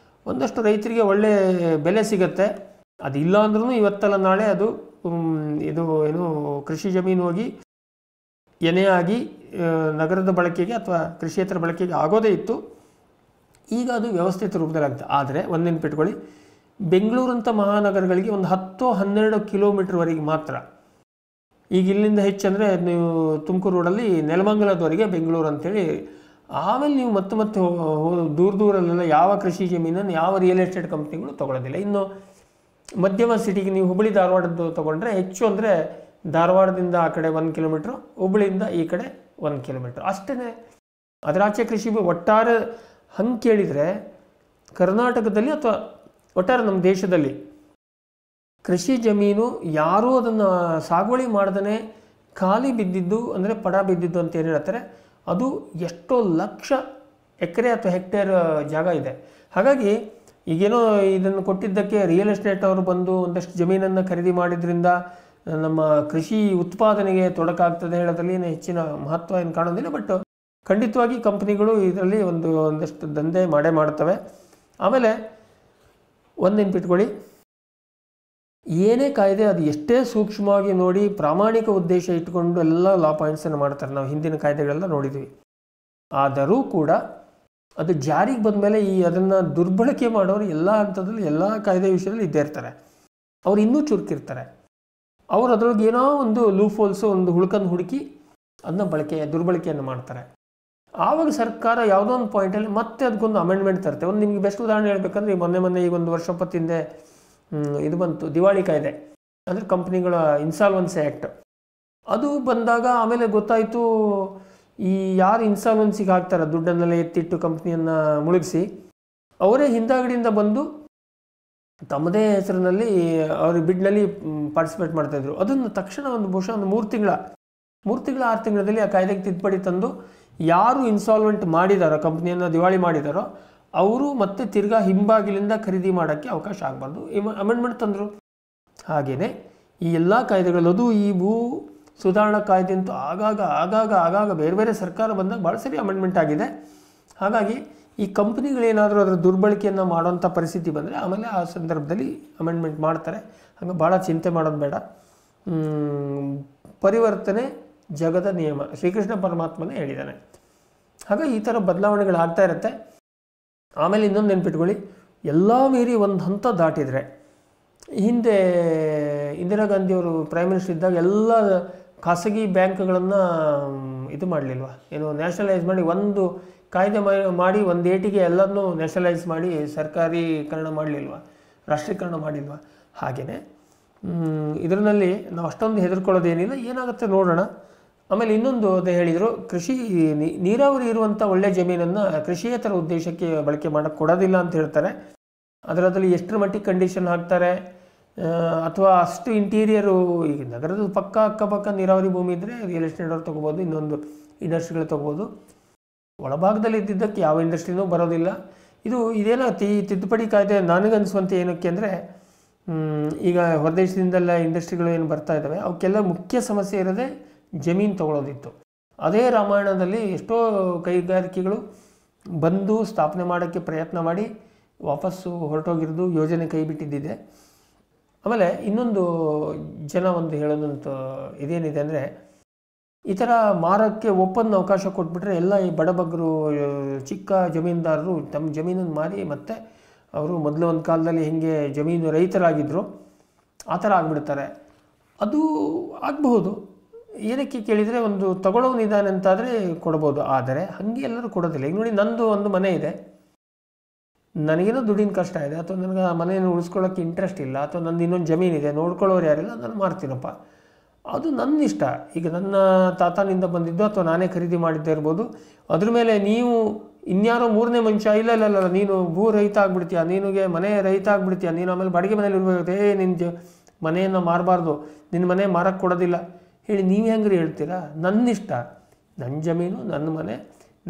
ಒಂದಷ್ಟು ರೈತರಿಗೆ ಒಳ್ಳೆ ಬೆಲೆ ಸಿಗುತ್ತೆ. ಅದಿಲ್ಲ ಅಂದ್ರೂ ಇವತ್ತಲ್ಲ ನಾಳೆ ಅದು ಇದು ಏನು ಕೃಷಿ ಜಮೀನು ಹೋಗಿ ಎನೆಯಾಗಿ ನಗರದ ಬಳಕೆಗೆ ಅಥವಾ ಕೃಷಿಯೇತರ ಬಳಕೆಗೆ ಆಗೋದೇ ಇತ್ತು. ಈಗ ಅದು ವ್ಯವಸ್ಥಿತ ರೂಪದಲ್ಲಿ ಆಗುತ್ತೆ. ಆದರೆ ಒಂದು ನೆನಪಿಟ್ಕೊಳ್ಳಿ, ಬೆಂಗಳೂರಂಥ ಮಹಾನಗರಗಳಿಗೆ ಒಂದು 10-12 ಕಿಲೋಮೀಟ್ರ್ವರೆಗೆ ಮಾತ್ರ. ಈಗ ಇಲ್ಲಿಂದ ಹೆಚ್ಚಂದರೆ ನೀವು ತುಮಕೂರು ರೋಡಲ್ಲಿ ನೆಲಮಂಗಲದವರೆಗೆ ಬೆಂಗಳೂರು ಅಂಥೇಳಿ. ಆಮೇಲೆ ನೀವು ಮತ್ತೆ ದೂರದಲ್ಲೆಲ್ಲ ಯಾವ ಕೃಷಿ ಜಮೀನನ್ನು ಯಾವ ರಿಯಲ್ ಎಸ್ಟೇಟ್ ಕಂಪ್ನಿಗಳು ತೊಗೊಳ್ಳೋದಿಲ್ಲ. ಇನ್ನು ಮಧ್ಯಮ ಸಿಟಿಗೆ ನೀವು ಹುಬ್ಬಳ್ಳಿ ಧಾರವಾಡದ್ದು ತೊಗೊಂಡ್ರೆ ಹೆಚ್ಚು ಅಂದರೆ ಧಾರವಾಡದಿಂದ ಆ ಕಡೆ 1 ಕಿಲೋಮೀಟ್ರು, ಹುಬ್ಬಳ್ಳಿಯಿಂದ ಈ ಕಡೆ 1 ಕಿಲೋಮೀಟ್ರ್ ಅಷ್ಟೇ. ಅದರಾಚೆ ಕೃಷಿ ಒಟ್ಟಾರೆ ಹಂಗೆ ಕೇಳಿದರೆ ಕರ್ನಾಟಕದಲ್ಲಿ ಅಥವಾ ಒಟ್ಟಾರೆ ನಮ್ಮ ದೇಶದಲ್ಲಿ ಕೃಷಿ ಜಮೀನು ಯಾರೂ ಅದನ್ನು ಸಾಗುವಳಿ ಮಾಡ್ದೇ ಖಾಲಿ ಬಿದ್ದಿದ್ದು ಅಂದರೆ ಪಡ ಬಿದ್ದಿದ್ದು ಅಂತ ಏನು ಹೇಳ್ತಾರೆ, ಅದು ಎಷ್ಟೋ ಲಕ್ಷ ಎಕರೆ ಅಥವಾ ಹೆಕ್ಟೇರ್ ಜಾಗ ಇದೆ. ಹಾಗಾಗಿ ಈಗೇನೋ ಇದನ್ನು ಕೊಟ್ಟಿದ್ದಕ್ಕೆ ರಿಯಲ್ ಎಸ್ಟೇಟ್ ಅವರು ಬಂದು ಒಂದಷ್ಟು ಜಮೀನನ್ನು ಖರೀದಿ ಮಾಡಿದ್ರಿಂದ ನಮ್ಮ ಕೃಷಿ ಉತ್ಪಾದನೆಗೆ ತೊಡಕಾಗ್ತದೆ ಹೇಳೋದ್ರಲ್ಲಿ ಹೆಚ್ಚಿನ ಮಹತ್ವ ಏನು ಕಾಣೋದಿಲ್ಲ. ಬಟ್ ಖಂಡಿತವಾಗಿ ಕಂಪ್ನಿಗಳು ಇದರಲ್ಲಿ ಒಂದಷ್ಟು ದಂಧೆ ಮಾಡ್ತವೆ. ಆಮೇಲೆ ಒಂದು ನೆನ್ಪಿಟ್ಕೊಳ್ಳಿ, ಏನೇ ಕಾಯ್ದೆ ಅದು ಎಷ್ಟೇ ಸೂಕ್ಷ್ಮವಾಗಿ ನೋಡಿ ಪ್ರಾಮಾಣಿಕ ಉದ್ದೇಶ ಇಟ್ಕೊಂಡು ಎಲ್ಲ ಲಾ ಪಾಯಿಂಟ್ಸನ್ನು ಮಾಡ್ತಾರೆ. ನಾವು ಹಿಂದಿನ ಕಾಯ್ದೆಗಳೆಲ್ಲ ನೋಡಿದ್ವಿ. ಆದರೂ ಕೂಡ ಅದು ಜಾರಿಗೆ ಬಂದ ಮೇಲೆ ಅದನ್ನು ದುರ್ಬಳಕೆ ಮಾಡೋರು ಎಲ್ಲ ಹಂತದಲ್ಲಿ ಎಲ್ಲ ಕಾಯ್ದೆ ವಿಷಯದಲ್ಲಿ ಇದ್ದೇ ಇರ್ತಾರೆ. ಅವ್ರು ಇನ್ನೂ ಚುರುಕಿರ್ತಾರೆ. ಅವರು ಅದರೊಳಗೆ ಏನೋ ಒಂದು ಲೂಪ್ ಹೋಲ್ಸು, ಒಂದು ಹುಡುಕನ್ನು ಹುಡುಕಿ ಅದನ್ನ ದುರ್ಬಳಕೆಯನ್ನು ಮಾಡ್ತಾರೆ. ಆವಾಗ ಸರ್ಕಾರ ಯಾವುದೋ ಒಂದು ಪಾಯಿಂಟಲ್ಲಿ ಮತ್ತೆ ಅದಕ್ಕೊಂದು ಅಮೆಂಡ್ಮೆಂಟ್ ತರುತ್ತೆ. ಒಂದು ನಿಮಗೆ ಬೆಸ್ಟ್ ಉದಾಹರಣೆ ಹೇಳ್ಬೇಕಂದ್ರೆ ಮೊನ್ನೆ ಈಗ 1 ವರ್ಷ ಹಿಂದೆ ಇದು ಬಂತು, ದಿವಾಳಿ ಕಾಯ್ದೆ, ಅಂದರೆ ಕಂಪ್ನಿಗಳ ಇನ್ಸಾಲ್ವೆನ್ಸಿ ಆ್ಯಕ್ಟ್. ಅದು ಬಂದಾಗ ಆಮೇಲೆ ಗೊತ್ತಾಯಿತು, ಈ ಯಾರು ಇನ್ಸಾಲ್ವೆನ್ಸಿಗೆ ಹಾಕ್ತಾರೆ ದುಡ್ಡನ್ನೆಲ್ಲ ಎತ್ತಿಟ್ಟು ಕಂಪ್ನಿಯನ್ನು ಮುಳುಗಿಸಿ, ಅವರೇ ಹಿಂದಾಗಡಿಯಿಂದ ಬಂದು ತಮ್ಮದೇ ಹೆಸರಿನಲ್ಲಿ ಅವ್ರ ಬಿಡ್ನಲ್ಲಿ ಪಾರ್ಟಿಸಿಪೇಟ್ ಮಾಡ್ತಾಯಿದ್ರು. ಅದನ್ನು ತಕ್ಷಣ ಬಹುಶಃ 3 ತಿಂಗಳ 6 ತಿಂಗಳಲ್ಲಿ ಆ ಕಾಯ್ದೆಗೆ ತಿದ್ದುಪಡಿ ತಂದು ಯಾರು ಇನ್ಸಾಲ್ವೆಂಟ್ ಮಾಡಿದಾರೋ, ಕಂಪ್ನಿಯನ್ನು ದಿವಾಳಿ ಮಾಡಿದಾರೋ, ಅವರು ಮತ್ತೆ ತಿರ್ಗಾ ಹಿಂಬಾಗಿಲಿಂದ ಖರೀದಿ ಮಾಡೋಕ್ಕೆ ಅವಕಾಶ ಆಗಬಾರ್ದು ಅಮೆಂಡ್ಮೆಂಟ್ ತಂದರು. ಹಾಗೆಯೇ ಈ ಎಲ್ಲ ಕಾಯ್ದೆಗಳದು ಈ ಭೂ ಸುಧಾರಣಾ ಕಾಯ್ದೆ ಅಂತೂ ಆಗಾಗ ಬೇರೆ ಬೇರೆ ಸರ್ಕಾರ ಬಂದಾಗ ಭಾಳ ಸರಿ ಅಮೆಂಡ್ಮೆಂಟ್ ಆಗಿದೆ. ಹಾಗಾಗಿ ಈ ಕಂಪ್ನಿಗಳೇನಾದರೂ ಅದರ ದುರ್ಬಳಕೆಯನ್ನು ಮಾಡೋಂಥ ಪರಿಸ್ಥಿತಿ ಬಂದರೆ ಆಮೇಲೆ ಆ ಸಂದರ್ಭದಲ್ಲಿ ಅಮೆಂಡ್ಮೆಂಟ್ ಮಾಡ್ತಾರೆ. ಹಾಗೆ ಭಾಳ ಚಿಂತೆ ಮಾಡೋದು ಬೇಡ. ಪರಿವರ್ತನೆ ಜಗದ ನಿಯಮ, ಶ್ರೀಕೃಷ್ಣ ಪರಮಾತ್ಮನೇ ಹೇಳಿದ್ದಾನೆ. ಹಾಗಾಗಿ ಈ ಥರ ಬದಲಾವಣೆಗಳಾಗ್ತಾ ಇರುತ್ತೆ. ಆಮೇಲೆ ಇನ್ನೊಂದು ನೆನ್ಪಿಟ್ಕೊಳ್ಳಿ, ಎಲ್ಲ ಮೀರಿ ಒಂದು ಹಂತ ದಾಟಿದರೆ, ಹಿಂದೆ ಇಂದಿರಾ ಗಾಂಧಿಯವರು ಪ್ರೈಮ್ ಮಿನಿಸ್ಟರ್ ಇದ್ದಾಗ ಎಲ್ಲ ಖಾಸಗಿ ಬ್ಯಾಂಕ್ಗಳನ್ನು ಇದು ಮಾಡಲಿಲ್ವ, ಏನು ನ್ಯಾಷನಲೈಸ್ ಮಾಡಿ ಒಂದು ಕಾಯ್ದೆ ಮಾಡಿ ಒಂದು ಏಟಿಗೆ ಎಲ್ಲದನ್ನೂ ನ್ಯಾಷನಲೈಸ್ ಮಾಡಿ ಸರ್ಕಾರೀಕರಣ ಮಾಡಲಿಲ್ವ, ರಾಷ್ಟ್ರೀಕರಣ ಮಾಡಿಲ್ವ. ಹಾಗೆಯೇ ಇದರಲ್ಲಿ ನಾವು ಅಷ್ಟೊಂದು ಹೆದರ್ಕೊಳ್ಳೋದೇನಿಲ್ಲ, ಏನಾಗುತ್ತೆ ನೋಡೋಣ. ಆಮೇಲೆ ಇನ್ನೊಂದು ಅದೇ ಹೇಳಿದರು, ಕೃಷಿ ನೀರಾವರಿ ಇರುವಂಥ ಒಳ್ಳೆಯ ಜಮೀನನ್ನು ಕೃಷಿಯೇತರ ಉದ್ದೇಶಕ್ಕೆ ಬಳಕೆ ಮಾಡೋಕ್ಕೆ ಕೊಡೋದಿಲ್ಲ ಅಂತ ಹೇಳ್ತಾರೆ. ಅದರಲ್ಲಿ ಎಷ್ಟರ ಮಟ್ಟಿಗೆ ಕಂಡೀಷನ್ ಹಾಕ್ತಾರೆ, ಅಥವಾ ಅಷ್ಟು ಇಂಟೀರಿಯರು, ಈಗ ನಗರದ ಅಕ್ಕಪಕ್ಕ ನೀರಾವರಿ ಭೂಮಿ ಇದ್ದರೆ ರಿಯಲ್ ಎಸ್ಟೇಟ್ ಅವ್ರು ತೊಗೋಬೋದು, ಇನ್ನೊಂದು ಇಂಡಸ್ಟ್ರಿಗಳು ತೊಗೋಬೋದು. ಒಳಭಾಗದಲ್ಲಿ ಇದ್ದಿದ್ದಕ್ಕೆ ಯಾವ ಇಂಡಸ್ಟ್ರಿನೂ ಬರೋದಿಲ್ಲ. ಇದೇನಾಗುತ್ತೆ ಈ ತಿದ್ದುಪಡಿ ಕಾಯ್ದೆ ನನಗನ್ನಿಸುವಂತೆ ಏನಕ್ಕೆ ಅಂದರೆ, ಈಗ ಹೊರದೇಶದಿಂದೆಲ್ಲ ಇಂಡಸ್ಟ್ರಿಗಳು ಏನು ಬರ್ತಾ ಇದ್ದಾವೆ ಅವಕ್ಕೆಲ್ಲ ಮುಖ್ಯ ಸಮಸ್ಯೆ ಇರೋದೇ ಜಮೀನು ತೊಗೊಳೋದಿತ್ತು. ಅದೇ ರಾಮಾಯಣದಲ್ಲಿ ಎಷ್ಟೋ ಕೈಗಾರಿಕೆಗಳು ಬಂದು ಸ್ಥಾಪನೆ ಮಾಡೋಕ್ಕೆ ಪ್ರಯತ್ನ ಮಾಡಿ ವಾಪಸ್ಸು ಹೊರಟೋಗಿರೋದು, ಯೋಜನೆ ಕೈ ಬಿಟ್ಟಿದ್ದಿದೆ. ಆಮೇಲೆ ಇನ್ನೊಂದು ಜನ ಹೇಳೋದಂತ ಇದೇನಿದೆ ಅಂದರೆ, ಈ ಥರ ಮಾರಕ್ಕೆ ಒಪ್ಪಂದ ಅವಕಾಶ ಕೊಟ್ಬಿಟ್ರೆ ಎಲ್ಲ ಈ ಬಡಬಗ್ಗರು ಚಿಕ್ಕ ಜಮೀನ್ದಾರರು ತಮ್ಮ ಜಮೀನನ್ನು ಮಾರಿ ಮತ್ತೆ ಅವರು ಮೊದಲು ಒಂದು ಕಾಲದಲ್ಲಿ ಹೆಂಗೆ ಜಮೀನು ರೈತರಾಗಿದ್ದರು ಆ ಥರ ಆಗಿಬಿಡ್ತಾರೆ. ಅದು ಆಗಬಹುದು. ಏನಕ್ಕೆ ಕೇಳಿದರೆ, ಒಂದು ತಗೊಳ್ಳೋನಿದ್ದಾನೆ ಅಂತಾದರೆ ಕೊಡ್ಬೋದು, ಆದರೆ ಹಾಗೆ ಎಲ್ಲರೂ ಕೊಡೋದಿಲ್ಲ. ಈಗ ನೋಡಿ, ನಂದು ಒಂದು ಮನೆ ಇದೆ, ನನಗೇನೋ ದುಡ್ಡಿನ ಕಷ್ಟ ಇದೆ, ಅಥವಾ ನನಗೆ ಆ ಮನೆಯನ್ನು ಉಳಿಸ್ಕೊಳ್ಳೋಕ್ಕೆ ಇಂಟ್ರೆಸ್ಟ್ ಇಲ್ಲ, ಅಥವಾ ನಂದು ಇನ್ನೊಂದು ಜಮೀನಿದೆ, ನೋಡ್ಕೊಳ್ಳೋರು ಯಾರಿಲ್ಲ, ನಾನು ಮಾರ್ತೀನಪ್ಪ. ಅದು ನನ್ನ ಇಷ್ಟ. ಈಗ ನನ್ನ ತಾತನಿಂದ ಬಂದಿದ್ದು ಅಥವಾ ನಾನೇ ಖರೀದಿ ಮಾಡಿದ್ದೇ ಇರ್ಬೋದು. ಅದ್ರ ಮೇಲೆ ನೀವು ಇನ್ಯಾರೋ ಮೂರನೇ ಮನುಷ್ಯ ಇಲ್ಲ ನೀನು ಭೂ ರಹಿತ ಆಗ್ಬಿಡ್ತೀಯ, ನಿನಗೆ ಮನೆ ರಹಿತ ಆಗ್ಬಿಡ್ತೀಯ, ನೀನು ಆಮೇಲೆ ಬಾಡಿಗೆ ಮನೇಲಿ ಇರಬೇಕು, ನಿನ್ನ ಮನೆಯನ್ನು ಮಾರಬಾರ್ದು, ನಿನ್ನ ಮನೆ ಮಾರಕ್ಕೆ ಕೊಡೋದಿಲ್ಲ ಹೇಳಿ ನೀವು ಹೆಂಗ್ರಿ ಹೇಳ್ತೀರಾ? ನನ್ನ ಇಷ್ಟ, ನನ್ನ ಜಮೀನು, ನನ್ನ ಮನೆ,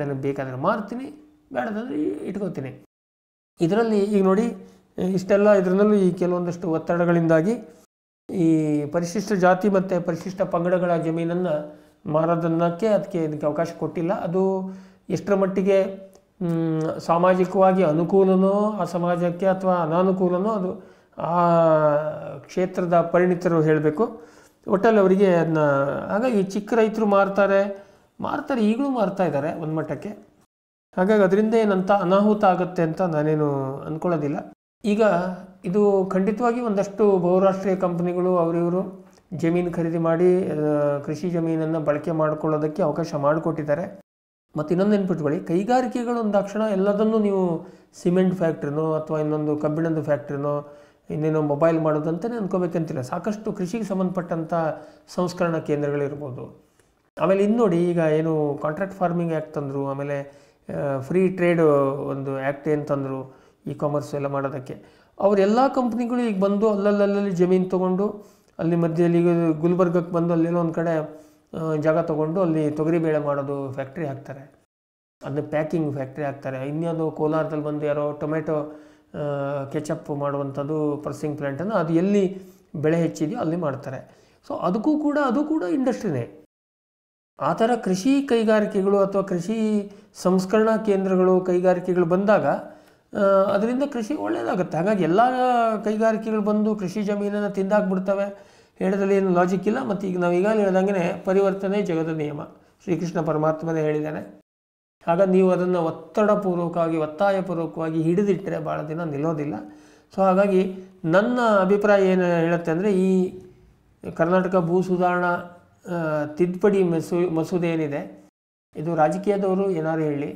ನನಗೆ ಬೇಕಾದರೆ ಮಾರ್ತೀನಿ, ಬೇಡದಂದ್ರೆ ಇಟ್ಕೋತೀನಿ. ಇದರಲ್ಲಿ ಈಗ ನೋಡಿ ಇಷ್ಟೆಲ್ಲ ಇದರಲ್ಲೂ ಈ ಕೆಲವೊಂದಷ್ಟು ಒತ್ತಡಗಳಿಂದಾಗಿ ಈ ಪರಿಶಿಷ್ಟ ಜಾತಿ ಮತ್ತು ಪರಿಶಿಷ್ಟ ಪಂಗಡಗಳ ಜಮೀನನ್ನು ಮಾರೋದನ್ನಕ್ಕೆ ಇದಕ್ಕೆ ಅವಕಾಶ ಕೊಟ್ಟಿಲ್ಲ. ಅದು ಎಷ್ಟರ ಮಟ್ಟಿಗೆ ಸಾಮಾಜಿಕವಾಗಿ ಅನುಕೂಲನೋ ಆ ಸಮಾಜಕ್ಕೆ ಅಥವಾ ಅನಾನುಕೂಲನೋ ಅದು ಆ ಕ್ಷೇತ್ರದ ಪರಿಣಿತರು ಹೇಳಬೇಕು. ಒಟ್ಟಲ್ಲಿ ಅವರಿಗೆ ಅದನ್ನ ಹಾಗಾಗಿ ಚಿಕ್ಕ ರೈತರು ಮಾರ್ತಾರೆ, ಈಗಲೂ ಮಾರ್ತಾ ಇದ್ದಾರೆ ಒಂದು ಮಟ್ಟಕ್ಕೆ. ಹಾಗಾಗಿ ಅದರಿಂದ ಏನಂತ ಅನಾಹುತ ಆಗುತ್ತೆ ಅಂತ ನಾನೇನು ಅಂದ್ಕೊಳ್ಳೋದಿಲ್ಲ. ಈಗ ಇದು ಖಂಡಿತವಾಗಿ ಒಂದಷ್ಟು ಬಹುರಾಷ್ಟ್ರೀಯ ಕಂಪನಿಗಳು ಅವರಿವರು ಜಮೀನು ಖರೀದಿ ಮಾಡಿ ಕೃಷಿ ಜಮೀನನ್ನು ಬಳಕೆ ಮಾಡಿಕೊಳ್ಳೋದಕ್ಕೆ ಅವಕಾಶ ಮಾಡಿಕೊಟ್ಟಿದ್ದಾರೆ. ಮತ್ತು ಇನ್ನೊಂದು ನೆನ್ಪಿಟ್ಕೊಳ್ಳಿ, ಕೈಗಾರಿಕೆಗಳು ಒಂದಾಕ್ಷಣ ಎಲ್ಲದನ್ನು ನೀವು ಸಿಮೆಂಟ್ ಫ್ಯಾಕ್ಟ್ರಿನೋ ಅಥವಾ ಇನ್ನೊಂದು ಕಬ್ಬಿಣದ ಫ್ಯಾಕ್ಟ್ರಿನೋ ಇನ್ನೇನೋ ಮೊಬೈಲ್ ಮಾಡೋದಂತಲೇ ಅನ್ಕೋಬೇಕಂತಿಲ್ಲ. ಸಾಕಷ್ಟು ಕೃಷಿಗೆ ಸಂಬಂಧಪಟ್ಟಂಥ ಸಂಸ್ಕರಣಾ ಕೇಂದ್ರಗಳಿರ್ಬೋದು. ಆಮೇಲೆ ಇನ್ನು ನೋಡಿ, ಈಗ ಏನು ಕಾಂಟ್ರಾಕ್ಟ್ ಫಾರ್ಮಿಂಗ್ ಆ್ಯಕ್ಟ್ ತಂದರು, ಆಮೇಲೆ ಫ್ರೀ ಟ್ರೇಡ್ ಒಂದು ಆ್ಯಕ್ಟ್ ಏನು ತಂದರು ಇ ಕಾಮರ್ಸ್ ಎಲ್ಲ ಮಾಡೋದಕ್ಕೆ. ಅವರೆಲ್ಲ ಕಂಪ್ನಿಗಳು ಈಗ ಬಂದು ಅಲ್ಲಲ್ಲಿ ಜಮೀನು ತೊಗೊಂಡು ಅಲ್ಲಿ ಮಧ್ಯದಲ್ಲಿ ಈಗ ಗುಲ್ಬರ್ಗಕ್ಕೆ ಬಂದು ಅಲ್ಲೆಲ್ಲೋ ಒಂದು ಕಡೆ ಜಾಗ ತೊಗೊಂಡು ಅಲ್ಲಿ ತೊಗರಿಬೇಳೆ ಮಾಡೋದು ಫ್ಯಾಕ್ಟ್ರಿ ಹಾಕ್ತಾರೆ, ಅದನ್ನ ಪ್ಯಾಕಿಂಗ್ ಫ್ಯಾಕ್ಟ್ರಿ ಹಾಕ್ತಾರೆ. ಇನ್ಯಾವುದು ಕೋಲಾರದಲ್ಲಿ ಬಂದು ಯಾರೋ ಟೊಮೆಟೊ ಕೆಚಪ್ ಮಾಡುವಂಥದ್ದು ಪ್ರೊಸೆಸಿಂಗ್ ಪ್ಲ್ಯಾಂಟನ್ನು ಅದು ಎಲ್ಲಿ ಬೆಳೆ ಹೆಚ್ಚಿದೆಯೋ ಅಲ್ಲಿ ಮಾಡ್ತಾರೆ. ಸೊ ಅದು ಕೂಡ ಇಂಡಸ್ಟ್ರಿನೇ. ಆ ಥರ ಕೃಷಿ ಕೈಗಾರಿಕೆಗಳು ಅಥವಾ ಕೃಷಿ ಸಂಸ್ಕರಣಾ ಕೇಂದ್ರಗಳು ಕೈಗಾರಿಕೆಗಳು ಬಂದಾಗ ಅದರಿಂದ ಕೃಷಿ ಒಳ್ಳೆಯದಾಗುತ್ತೆ. ಹಾಗಾಗಿ ಎಲ್ಲ ಕೈಗಾರಿಕೆಗಳು ಬಂದು ಕೃಷಿ ಜಮೀನನ್ನು ತಿಂದಾಕ್ಬಿಡ್ತವೆ ಹೇಳೋದ್ರಲ್ಲಿ ಏನು ಲಾಜಿಕ್ ಇಲ್ಲ. ಮತ್ತು ಈಗ ನಾವು ಈಗಾಗಲೇ ಹೇಳ್ದಂಗೆ ಪರಿವರ್ತನೆ ಜಗದ ನಿಯಮ, ಶ್ರೀಕೃಷ್ಣ ಪರಮಾತ್ಮನೇ ಹೇಳಿದ್ದಾನೆ. ಆಗ ನೀವು ಅದನ್ನು ಒತ್ತಾಯಪೂರ್ವಕವಾಗಿ ಹಿಡಿದಿಟ್ಟರೆ ಭಾಳ ದಿನ ನಿಲ್ಲೋದಿಲ್ಲ. ಸೊ ಹಾಗಾಗಿ ನನ್ನ ಅಭಿಪ್ರಾಯ ಏನು ಹೇಳುತ್ತೆ ಅಂದರೆ, ಈ ಕರ್ನಾಟಕ ಭೂ ಸುಧಾರಣಾ ತಿದ್ದುಪಡಿ ಮಸೂದೆ ಏನಿದೆ, ಇದು ರಾಜಕೀಯದವರು ಏನಾರು ಹೇಳಿ,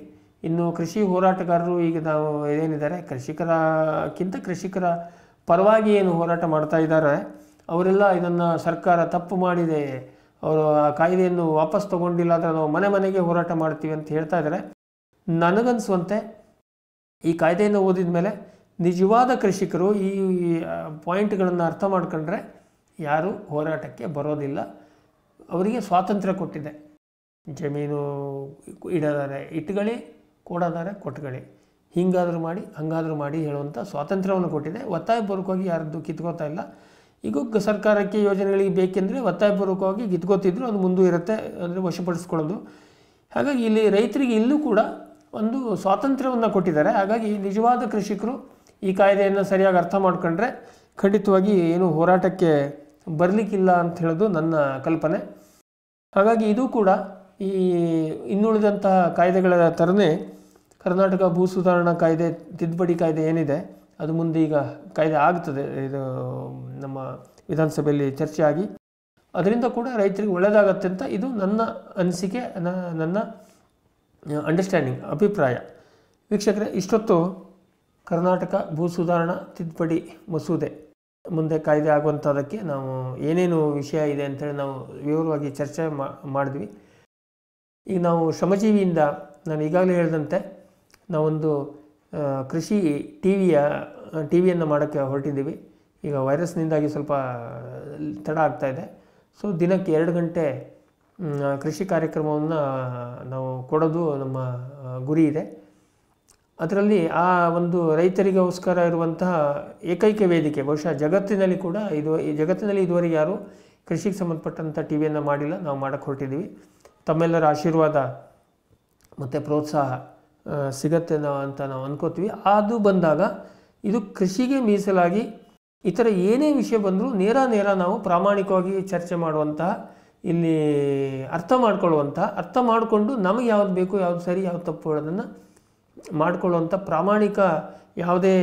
ಇನ್ನು ಕೃಷಿ ಹೋರಾಟಗಾರರು ಈಗ ನಾವು ಏನಿದ್ದಾರೆ ಕೃಷಿಕರ ಪರವಾಗಿ ಏನು ಹೋರಾಟ ಮಾಡ್ತಾ ಇದ್ದಾರೆ ಅವರೆಲ್ಲ ಇದನ್ನು ಸರ್ಕಾರ ತಪ್ಪು ಮಾಡಿದೆ, ಅವರು ಆ ಕಾಯ್ದೆಯನ್ನು ವಾಪಸ್ ತೊಗೊಂಡಿಲ್ಲ ಅಂದರೆ ನಾವು ಮನೆಗೆ ಹೋರಾಟ ಮಾಡ್ತೀವಿ ಅಂತ ಹೇಳ್ತಾ ಇದ್ದಾರೆ. ನನಗನ್ಸುವಂತೆ ಈ ಕಾಯ್ದೆಯನ್ನು ಓದಿದ ಮೇಲೆ ನಿಜವಾದ ಕೃಷಿಕರು ಈ ಪಾಯಿಂಟ್ಗಳನ್ನು ಅರ್ಥ ಮಾಡ್ಕೊಂಡ್ರೆ ಯಾರೂ ಹೋರಾಟಕ್ಕೆ ಬರೋದಿಲ್ಲ. ಅವರಿಗೆ ಸ್ವಾತಂತ್ರ್ಯ ಕೊಟ್ಟಿದೆ. ಜಮೀನು ಇಡೋದಾರೆ ಇಟ್ಕೊಳ್ಳಿ, ಕೊಡೋದಾರೆ ಕೊಟ್ಕೊಳ್ಳಿ, ಹಿಂಗಾದರೂ ಮಾಡಿ ಹಂಗಾದರೂ ಮಾಡಿ ಹೇಳುವಂಥ ಸ್ವಾತಂತ್ರ್ಯವನ್ನು ಕೊಟ್ಟಿದೆ. ಒತ್ತಾಯಪೂರ್ವಕವಾಗಿ ಯಾರದ್ದು ಕಿತ್ಕೋತಾ ಇಲ್ಲ. ಈಗ ಸರ್ಕಾರಕ್ಕೆ ಯೋಜನೆಗಳಿಗೆ ಬೇಕೆಂದರೆ ಒತ್ತಾಯಪೂರ್ವಕವಾಗಿ ಕಿತ್ಕೋತಿದ್ರು, ಅದು ಮುಂದೂ ಇರುತ್ತೆ, ಅಂದರೆ ವಶಪಡಿಸ್ಕೊಳ್ಳೋದು. ಹಾಗಾಗಿ ಇಲ್ಲಿ ರೈತರಿಗೆ ಇಲ್ಲೂ ಕೂಡ ಒಂದು ಸ್ವಾತಂತ್ರ್ಯವನ್ನು ಕೊಟ್ಟಿದ್ದಾರೆ. ಹಾಗಾಗಿ ನಿಜವಾದ ಕೃಷಿಕರು ಈ ಕಾಯ್ದೆಯನ್ನು ಸರಿಯಾಗಿ ಅರ್ಥ ಮಾಡ್ಕೊಂಡ್ರೆ ಖಂಡಿತವಾಗಿ ಏನು ಹೋರಾಟಕ್ಕೆ ಬರಲಿಕ್ಕಿಲ್ಲ ಅಂತ ಹೇಳೋದು ನನ್ನ ಕಲ್ಪನೆ. ಹಾಗಾಗಿ ಇದು ಕೂಡ ಈ ಇನ್ನುಳಿದಂತಹ ಕಾಯ್ದೆಗಳ ಥರನೇ ಕರ್ನಾಟಕ ಭೂ ಸುಧಾರಣಾ ಕಾಯ್ದೆ ತಿದ್ದುಪಡಿ ಕಾಯ್ದೆ ಏನಿದೆ ಅದು ಮುಂದೆ ಈಗ ಕಾಯ್ದೆ ಆಗ್ತದೆ. ಇದು ನಮ್ಮ ವಿಧಾನಸಭೆಯಲ್ಲಿ ಚರ್ಚೆ ಆಗಿ ಅದರಿಂದ ಕೂಡ ರೈತರಿಗೆ ಒಳ್ಳೆಯದಾಗತ್ತೆ ಅಂತ ಇದು ನನ್ನ ಅನಿಸಿಕೆ, ನನ್ನ ಅಂಡರ್ಸ್ಟ್ಯಾಂಡಿಂಗ್, ಅಭಿಪ್ರಾಯ. ವೀಕ್ಷಕರೇ, ಇಷ್ಟೊತ್ತು ಕರ್ನಾಟಕ ಭೂ ಸುಧಾರಣಾ ತಿದ್ದುಪಡಿ ಮಸೂದೆ ಮುಂದೆ ಕಾಯ್ದೆ ಆಗುವಂಥದ್ದಕ್ಕೆ ನಾವು ಏನೇನು ವಿಷಯ ಇದೆ ಅಂತೇಳಿ ನಾವು ವಿವರವಾಗಿ ಚರ್ಚೆ ಮಾಡಿದ್ವಿ. ಈಗ ನಾವು ಶ್ರಮಜೀವಿಯಿಂದ ನಾನು ಈಗಾಗಲೇ ಹೇಳಿದಂತೆ ನಾವೊಂದು ಕೃಷಿ ಟಿವಿಯನ್ನು ಮಾಡೋಕ್ಕೆ ಹೊರಟಿದ್ದೀವಿ. ಈಗ ವೈರಸ್ನಿಂದಾಗಿ ಸ್ವಲ್ಪ ತಡ ಆಗ್ತಾಯಿದೆ. ಸೊ ದಿನಕ್ಕೆ 2 ಗಂಟೆ ಕೃಷಿ ಕಾರ್ಯಕ್ರಮವನ್ನು ನಾವು ಕೊಡೋದು ನಮ್ಮ ಗುರಿ ಇದೆ. ಅದರಲ್ಲಿ ಆ ಒಂದು ರೈತರಿಗೋಸ್ಕರ ಇರುವಂತಹ ಏಕೈಕ ವೇದಿಕೆ, ಬಹುಶಃ ಜಗತ್ತಿನಲ್ಲಿ ಇದುವರೆಗೆ ಯಾರೂ ಕೃಷಿಗೆ ಸಂಬಂಧಪಟ್ಟಂಥ ಟಿವಿಯನ್ನು ಮಾಡಿಲ್ಲ. ನಾವು ಮಾಡೋಕ್ಕೆ ಹೊರಟಿದ್ದೀವಿ. ತಮ್ಮೆಲ್ಲರ ಆಶೀರ್ವಾದ ಮತ್ತು ಪ್ರೋತ್ಸಾಹ ಸಿಗತ್ತೆ ಅಂತ ನಾವು ಅನ್ಕೋತೀವಿ. ಅದು ಬಂದಾಗ ಇದು ಕೃಷಿಗೆ ಮೀಸಲಾಗಿ ಇತರ ಏನೇ ವಿಷಯ ಬಂದರೂ ನೇರ ನಾವು ಪ್ರಾಮಾಣಿಕವಾಗಿ ಚರ್ಚೆ ಮಾಡುವಂತಹ, ಇಲ್ಲಿ ಅರ್ಥ ಮಾಡಿಕೊಂಡು ನಮಗೆ ಯಾವ್ದು ಬೇಕು, ಯಾವ್ದು ಸರಿ, ಯಾವ್ದು ತಪ್ಪು ಅದನ್ನು ಮಾಡಿಕೊಳ್ಳುವಂಥ ಪ್ರಾಮಾಣಿಕ, ಯಾವುದೇ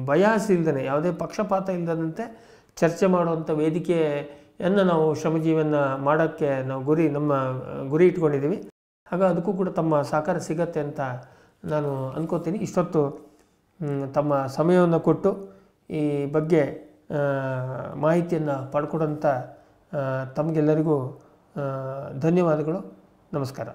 ಬಯಾಸ್ ಇಲ್ಲದೇ, ಯಾವುದೇ ಪಕ್ಷಪಾತ ಇಲ್ಲದಂತೆ ಚರ್ಚೆ ಮಾಡುವಂಥ ವೇದಿಕೆಯನ್ನು ನಾವು ಶ್ರಮಜೀವಿಯನ್ನು ಮಾಡೋಕ್ಕೆ ನಾವು ನಮ್ಮ ಗುರಿ ಇಟ್ಕೊಂಡಿದ್ದೀವಿ. ಹಾಗಾಗಿ ಅದಕ್ಕೂ ಕೂಡ ತಮ್ಮ ಸಹಕಾರ ಸಿಗತ್ತೆ ಅಂತ ನಾನು ಅನ್ಕೋತೀನಿ. ಇಷ್ಟೊತ್ತು ತಮ್ಮ ಸಮಯವನ್ನು ಕೊಟ್ಟು ಈ ಬಗ್ಗೆ ಮಾಹಿತಿಯನ್ನು ಪಡ್ಕೊಡೋಂಥ ತಮಗೆಲ್ಲರಿಗೂ ಧನ್ಯವಾದಗಳು. ನಮಸ್ಕಾರ.